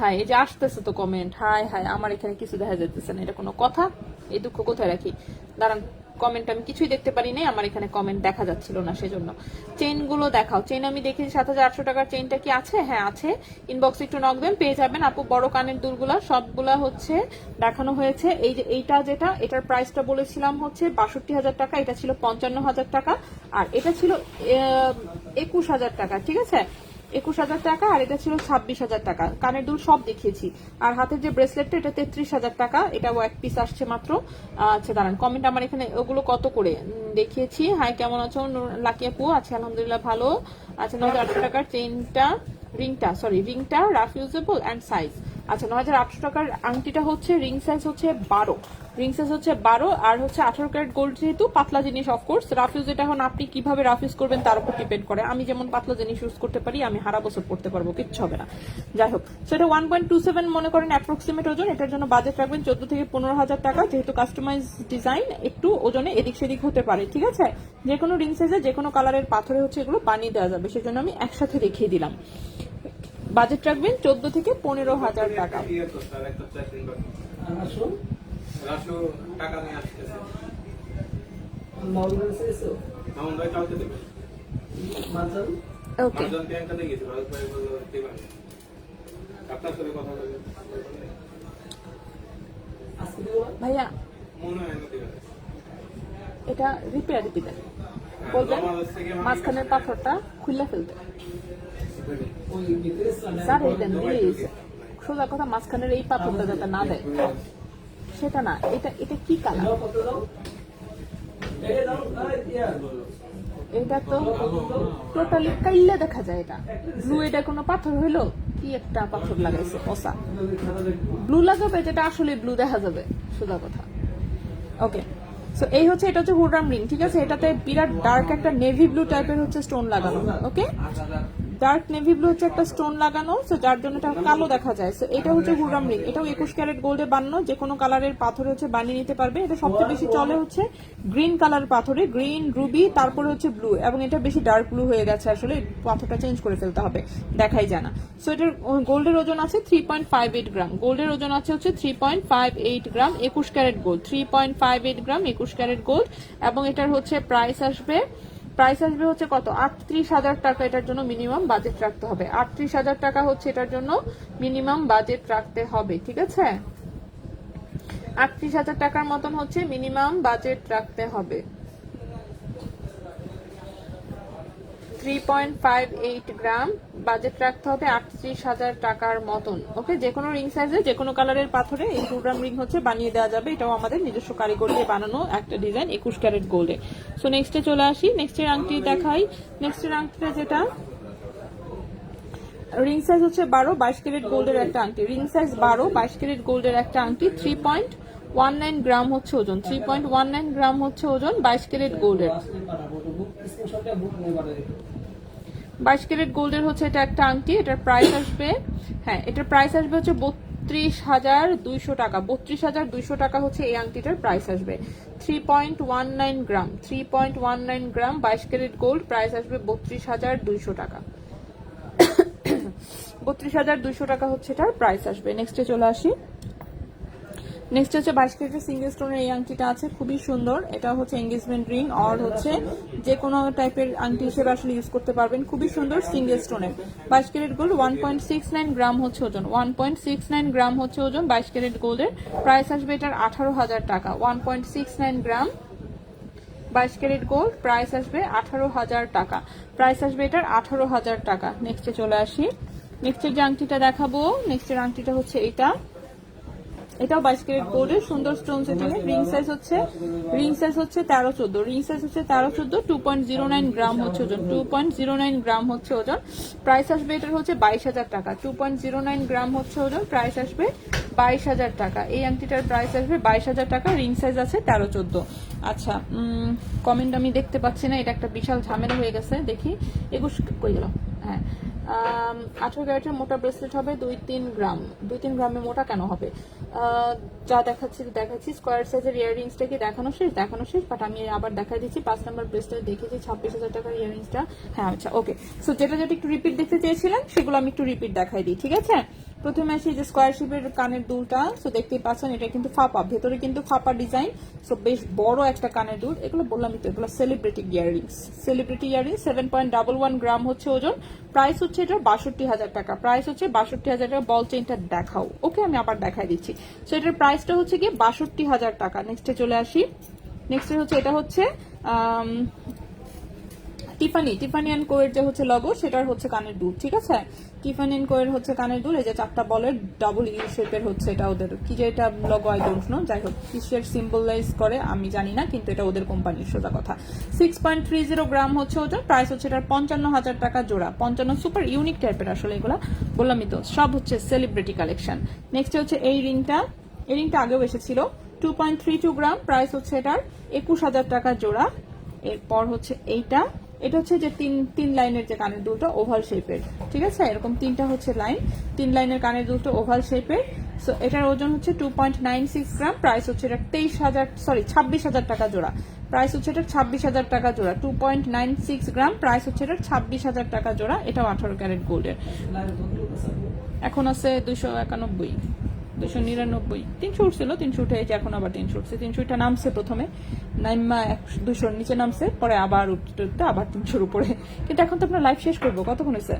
হাই, এই যে আসতেছে তো কমেন্ট, হাই আমার এখানে কিছু দেখা যাইতেছে না, এটা কোনো কথা? এই দুঃখ কোথায় রাখি, দাঁড়ান কমেন্ট আমি কিছুই দেখতে পারি নাই, আমার এখানে কমেন্ট দেখা যাচ্ছিল না, সেজন্য। চেইন গুলো দেখাও। চেইন আমি দেখেছি 7800 টাকার চেইনটা কি আছে? হ্যাঁ আছে, ইনবক্সে একটু নক দেন, পেয়ে যাবেন। আপু বড় কানের দুলগুলা সবগুলা হচ্ছে দেখানো হয়েছে। এই যে এইটা যেটা, এটার প্রাইসটা বলেছিলাম হচ্ছে 62,000 টাকা, এটা ছিল 55,000 টাকা, আর এটা ছিল 21,000 টাকা, ঠিক আছে? 21,000 টাকা, আর এটা ছিল 26,000 টাকা। কানের দুল সব দেখিয়েছি। আর হাতের যে ব্রেসলেটটা, এটা 33,000 টাকা, এটাও এক পিস আসছে মাত্র। আচ্ছা দাঁড়ান, কমেন্ট আমার এখানে ওগুলো কত করে দেখিয়েছি। হাই, কেমন আছো লাকি আপু? আচ্ছা আলহামদুলিল্লাহ ভালো। আচ্ছা 9,800 টাকার চেইনটা, রিংটা রাফ ইউজেবল অ্যান্ড সাইজ। আচ্ছা 9,800 টাকার আংটিটা হচ্ছে রিং সাইজ হচ্ছে 12, আর হচ্ছে 18 ক্যারেট গোল্ড, যেহেতু পাতলা জিনিস অফকোর্স রাফ ইউজ। এটা এখন আপনি কিভাবে রাফ ইউজ করবেন তার উপর ডিপেন্ড করে। আমি যেমন পাতলা জিনিস ইউজ করতে পারি, আমি সারা বছর পড়তে পারবো, কিচ্ছু হবে না। যাই হোক, সেটা 1.27 মনে করেন অ্যাপ্রক্সিমেট ওজন। এটার জন্য বাজেট রাখবেন 14 থেকে 15,000 টাকা, যেহেতু কাস্টমাইজ ডিজাইন একটু ওজনে এদিক সেদিক হতে পারে, ঠিক আছে? যে কোনো রিং সাইজে যে কোনো কালারের পাথরে হচ্ছে এগুলো বানিয়ে দেওয়া যাবে, সেজন্য আমি একসাথে দেখিয়ে দিলাম। বাজেট রাখবেন 14 থেকে 15,000 টাকা। রাসু টাকা নিয়ে আসতেছে। মাউন্ট এসেছো? মাউন্ট ভাই কালকে দেবে। মাজন? ওকে। মাজন ব্যাংকে দিয়ে গেছে, ভারত ভাই বলল দেবে। আপনার সাথে কথা বলবে। আজকে দেব ভাইয়া মনে হয় না দেবে। এটা রিপেয়ার দিবেন, বলবেন মাঝখানের পাথরটা খুলে ফেলতে। ওই ভিতরে স্যার এই দেন প্লিজ, সোজা কথা মাঝখানের এই পাথরটা যাতে না দেয়, সেটা না। এটা কি কালার? এটা তো টোটালি কাইল্লা দেখা যায়। এটা ব্লু, এটা কোনো পাথর হইলো? কি একটা পাথর লাগাইছে পচা। ব্লু লাগাবে যেটা আসলে ব্লু দেখা যাবে, সোজা কথা। ওকে, সো এই হচ্ছে, এটা হচ্ছে হুররাম রিং, ঠিক আছে? এটাতে বিরাট ডার্ক একটা নেভি ব্লু টাইপের হচ্ছে স্টোন লাগানো। ওকে, ডার্ক নেভি ব্লু হচ্ছে একটা স্টোন লাগানো, সো যার জন্য এটা কালো দেখা যায়। সো এটা হচ্ছে হুররাম রিং, এটাও 21 ক্যারেট গোল্ডে বানানো, যে কোনো কালারের পাথরে হচ্ছে বানিয়ে নিতে পারবে। এটা সবচেয়ে বেশি চলে হচ্ছে গ্রিন কালার পাথরে, গ্রিন, রুবি, তারপরে হচ্ছে ব্লু, এবং এটা বেশি ডার্ক ব্লু হয়ে গেছে, আসলে পাথরটা চেঞ্জ করে ফেলতে হবে, দেখাই যায় না। সো এটার গোল্ডের ওজন আছে 3.58 গ্রাম, গোল্ডের ওজন আছে হচ্ছে 3.58 গ্রাম, 21 ক্যারেট গোল্ড, 3.58 গ্রাম 21 ক্যারেট গোল্ড। এবং এটার হচ্ছে প্রাইস আসবে হচ্ছে কত? 38,000 টাকা। এটার জন্য মিনিমাম বাজেট রাখতে হবে, 38,000 টাকা হচ্ছে এটার জন্য মিনিমাম বাজেট রাখতে হবে, ঠিক আছে? 38,000 টাকার মতন হচ্ছে মিনিমাম বাজেট রাখতে হবে। 3.58 গ্রাম বাজেট রাখতে হবে, 38,000 টাকার মতন। ওকে, যে কোনো রিং সাইজে যে কোনো কালারের পাথরে এই হুররাম রিং হচ্ছে বানিয়ে দেওয়া যাবে। এটাও আমাদের নিজস্ব কারিগর দিয়ে বানানো একটা ডিজাইন, 21 ক্যারেট গোল্ডে। সো নেক্সটে চলে আসি, নেক্সটের আংটি দেখাই। নেক্সটের আংটিটা যেটা রিং সাইজ হচ্ছে 12, 22 ক্যারেট গোল্ডের একটা আংটি, রিং সাইজ 12, 22 ক্যারেট গোল্ডের একটা আংটি, 3.19 গ্রাম হচ্ছে ওজন, 3.19 গ্রাম হচ্ছে ওজন, 22 ক্যারেট গোল্ডের। 22 ক্যারেট গোল্ডের হচ্ছে এটা একটা আংটি। এটার প্রাইস আসবে, হ্যাঁ এটার প্রাইস আসবে হচ্ছে 32,200 টাকা। 32,200 টাকা হচ্ছে এই আংটিটার প্রাইস আসবে। 3.19 গ্রাম, 3.19 গ্রাম 22 ক্যারেট গোল্ড, প্রাইস আসবে 32,200 টাকা। 32,200 টাকা হচ্ছে এটার প্রাইস আসবে। নেক্সটে চলে আসি, নেক্সট হচ্ছে 22 ক্যারেটের সিঙ্গেল স্টোনের এই আংটিটা আছে, খুবই সুন্দর। এটা হচ্ছে এঙ্গেজমেন্ট রিং আর হচ্ছে যে কোনো টাইপের আংটি হিসেবে আসলে ইউজ করতে পারবেন, খুবই সুন্দর সিঙ্গেল স্টোনের। 22 ক্যারেট গোল্ড, 1.69 গ্রাম হচ্ছে ওজন, 1.69 গ্রাম হচ্ছে ওজন 22 ক্যারেট গোল্ডের। প্রাইস আসবে এটার 18,000 টাকা। 1.69 গ্রাম 22 ক্যারেট গোল্ড, প্রাইস আসবে 18,000 টাকা। প্রাইস আসবে এটার 18,000 টাকা। নেক্সটে চলে আসি, নেক্সটের যে আংটিটা দেখাবো, নেক্সটের আংটিটা হচ্ছে এটা, এটাও 22 ক্যারেট গোল্ডের, সুন্দর স্টোন সেটিং এর। রিং সাইজ হচ্ছে 13-14, রিং সাইজ হচ্ছে 13-14, 2.09 গ্রাম হচ্ছে ওজন, 2.09 গ্রাম হচ্ছে ওজন। প্রাইস আসবে এটার হচ্ছে 22,000 টাকা। 2.09 গ্রাম হচ্ছে ওজন, প্রাইস আসবে 22,000 টাকা। এই আংটিটার প্রাইস আসবে 22,000 টাকা, রিং সাইজ আছে 13-14। আচ্ছা, কমেন্ট আমি দেখতে পাচ্ছি না, এটা একটা বিশাল ঝামেলা হয়ে গেছে, দেখি এগুলো কই গেল। হ্যাঁ, 18 ক্যারেটের মোটা ব্রেসলেট হবে 2-3 গ্রাম। 2-3 গ্রামে মোটা কেন হবে? যা দেখাচ্ছি স্কোয়ার সাইজের ইয়াররিংসটা কি দেখানো শেষ, বাট আমি আবার দেখাই দিচ্ছি। 5 নাম্বার ব্রেসলেট দেখেছি 26,000 টাকার ইয়াররিংসটা। হ্যাঁ আচ্ছা ওকে, সো যেটা একটু রিপিট দেখতে চেয়েছিলেন সেগুলো আমি একটু রিপিট দেখাই দিই, ঠিক আছে? প্রথমে আসি যে স্কোয়ার শেপের কানের দুলটা, সো দেখতেই পাচ্ছেন এটা কিন্তু ফাঁপা, ভেতরে কিন্তু ফাঁপা ডিজাইন, সো বেশ বড় একটা কানের দুল। এগুলো বললামই তো, এগুলো সেলিব্রিটি ইয়ারিংস, 7.11 গ্রাম হচ্ছে ওজন। প্রাইস হচ্ছে এটা 62,000 টাকা, প্রাইস হচ্ছে 62,000 টাকা। বল চেইনটা দেখাও, ওকে আমি আবার দেখাই দিচ্ছি। সো এটার প্রাইসটা হচ্ছে কি 62,000 টাকা। নেক্সটে চলে আসি, নেক্সটে হচ্ছে এটা হচ্ছে টিফানি অ্যান্ড কোয়ের যে হচ্ছে লগো, সেটার হচ্ছে কানের দুল, ঠিক আছে। টিফানি অ্যান্ড কোয়ের হচ্ছে কানের দুল, এই যে 4টা বলের ডাবল ইউ শেপের হচ্ছে এটা ওদের, কি যে এটা লগো আই ডোন্ট নো, যাই হোক কিসের সিম্বলাইজ করে আমি জানি না, কিন্তু এটা ওদের কোম্পানির, সোজা কথা। 6.30 গ্রাম হচ্ছে ওজন। প্রাইস হচ্ছে এটার 55,000 টাকা জোড়া। 55 সুপার ইউনিক টাইপের আসলে এগুলা, বললামই তো সব হচ্ছে সেলিব্রিটি কালেকশন। নেক্সট হচ্ছে এই রিংটা, এই রিংটা আগেও এসেছিল, 2.32 গ্রাম। প্রাইস হচ্ছে এটার 21,000 টাকা জোড়া। এরপর হচ্ছে এইটা, এটা হচ্ছে যে তিন লাইনের যে কানের দুলটা ওভাল শেপের, ঠিক আছে, এরকম 3টা হচ্ছে লাইন, 3 লাইনের কানের দুলটা ওভাল শেপের। সো এটার ওজন হচ্ছে 2.96 গ্রাম। প্রাইস হচ্ছে এটা 26,000 টাকা জোড়া। প্রাইস হচ্ছে এটা 26,000 টাকা জোড়া। 2.96 গ্রাম, প্রাইস হচ্ছে এটা 26,000 টাকা জোড়া। এটাও 18 ক্যারেট গোল্ডের। এখন আছে 291, 299, 300 উঠছিল, 300 উঠে এই যে এখন আবার 300 উঠছে। 300টা নামছে প্রথমে, নাইমা 200 নিচে নামছে, পরে আবার উঠতে উঠতে আবার 300 উপরে। কিন্তু এখন তো আপনার লাইভ শেষ করবো, কতক্ষণ হয়েছে?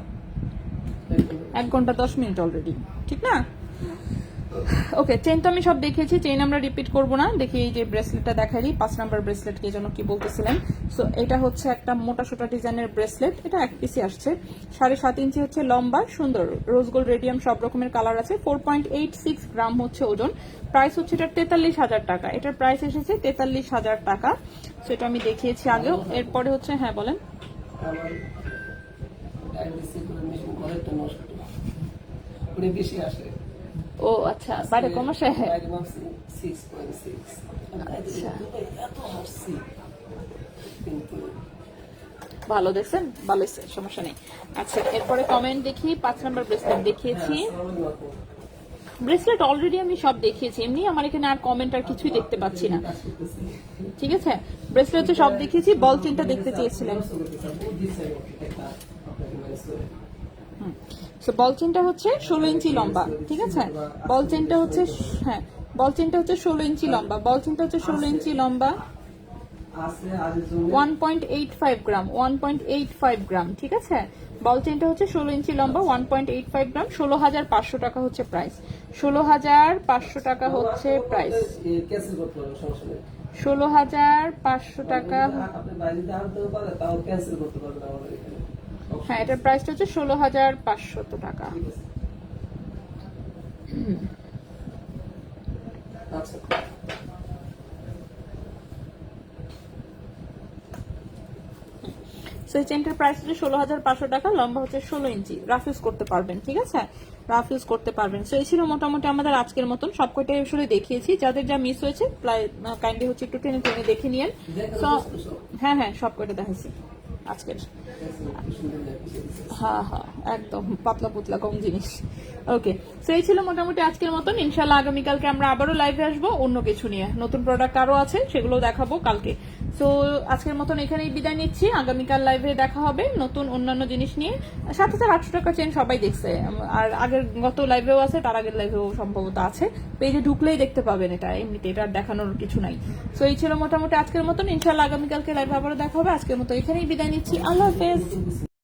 1 ঘন্টা 10 মিনিট অলরেডি, ঠিক না? ওকে, চেন তো আমি সব দেখিয়েছি, চেন আমরা রিপিট করবো না। দেখি এই যে ব্রেসলেটটা দেখাই, 5 নাম্বার ব্রেসলেট কে যেন কি বলতেছিলেন। সো এটা হচ্ছে একটা মোটা সোটা ডিজাইনের ব্রেসলেট, এটা 1 পিসে আসছে। 7.5 ইঞ্চি হচ্ছে লম্বা, সুন্দর রোজ গোল্ড রেডিয়াম সব রকমের কালার আছে। 4.86 গ্রাম হচ্ছে ওজন। প্রাইস হচ্ছে এটা 43,000 টাকা। এটার প্রাইস এসেছে 43,000 টাকা। সেটা আমি দেখিয়েছি আগেও। এরপরে হচ্ছে, হ্যাঁ বলেন। বেশি আসে। ও আচ্ছা, বাইরে কম আসে। আচ্ছা, ভালো দেখছেন, ভালো হয়েছে, সমস্যা নেই। আচ্ছা, এরপরে কমেন্ট দেখি। 5 নাম্বার ব্রেসলেট দেখিয়েছি, ব্রেসলেট অলরেডি আমি সব দেখিয়েছি। এমনি আমার এখানে আর কমেন্ট আর কিছুই দেখতে পাচ্ছি না, ঠিক আছে। ব্রেসলেট হচ্ছে সব দেখিয়েছি। বল চেনটা দেখতে চেয়েছিলেন, বল চেনটা হচ্ছে 16 ইঞ্চি লম্বা, ঠিক আছে। বল চেনটা হচ্ছে, হ্যাঁ বল চেনটা হচ্ছে 16 ইঞ্চি লম্বা। বল চেনটা হচ্ছে 16 ইঞ্চি লম্বা, 1.85 গ্রাম, 1.85 গ্রাম, ঠিক আছে। বল চেনটা হচ্ছে 16 ইঞ্চি লম্বা, 1.85 গ্রাম। 16,500 টাকা হচ্ছে প্রাইস। 16,500 টাকা হচ্ছে প্রাইস। 16,500 টাকা। হ্যাঁ, এটার প্রাইসটা হচ্ছে 16,500 টাকা। আচ্ছা, সো এই চেনটার প্রাইস হচ্ছে 16,500 টাকা। লম্বা হচ্ছে 16 ইঞ্চি। রাফ ইউজ করতে পারবেন, ঠিক আছে, রাফ ইউজ করতে পারবেন। সো এই ছিল মোটামুটি আমাদের আজকের মতন। সবকটাই আসলে দেখিয়েছি। যাদের যা মিস হয়েছে কাইন্ডলি হচ্ছে একটু টেনে টেনে দেখে নিয়েন। সো হ্যাঁ হ্যাঁ, সবকটা দেখাইছি আজকের। হ্যাঁ হ্যাঁ, একদম পাতলা পুতলা কম জিনিস। ওকে, সো এই ছিল মোটামুটি আজকের মতন। ইনশাল্লাহ আগামীকালকে আমরা আবারও লাইভে আসবো অন্য কিছু নিয়ে। নতুন প্রোডাক্ট আরো আছে, সেগুলো দেখাবো কালকে। সো আজকের মতন এখানেই বিদায় নিচ্ছি। আগামীকাল লাইভে দেখা হবে নতুন অন্যান্য জিনিস নিয়ে। 7,800 টাকা চেন সবাই দেখছে, আর আগের গত লাইভেও আছে, তার আগের লাইভেও সম্ভবত আছে। পেজে ঢুকলেই দেখতে পাবেন এটা, এমনিতে এটা দেখানোর কিছু নাই। সো এই ছিল মোটামুটি আজকের মতন। ইনশাল্লাহ আগামীকালকে লাইভে আবারও দেখা হবে। আজকের মতো এখানেই বিদায় নিচ্ছি। আল্লাহ হাফেজ।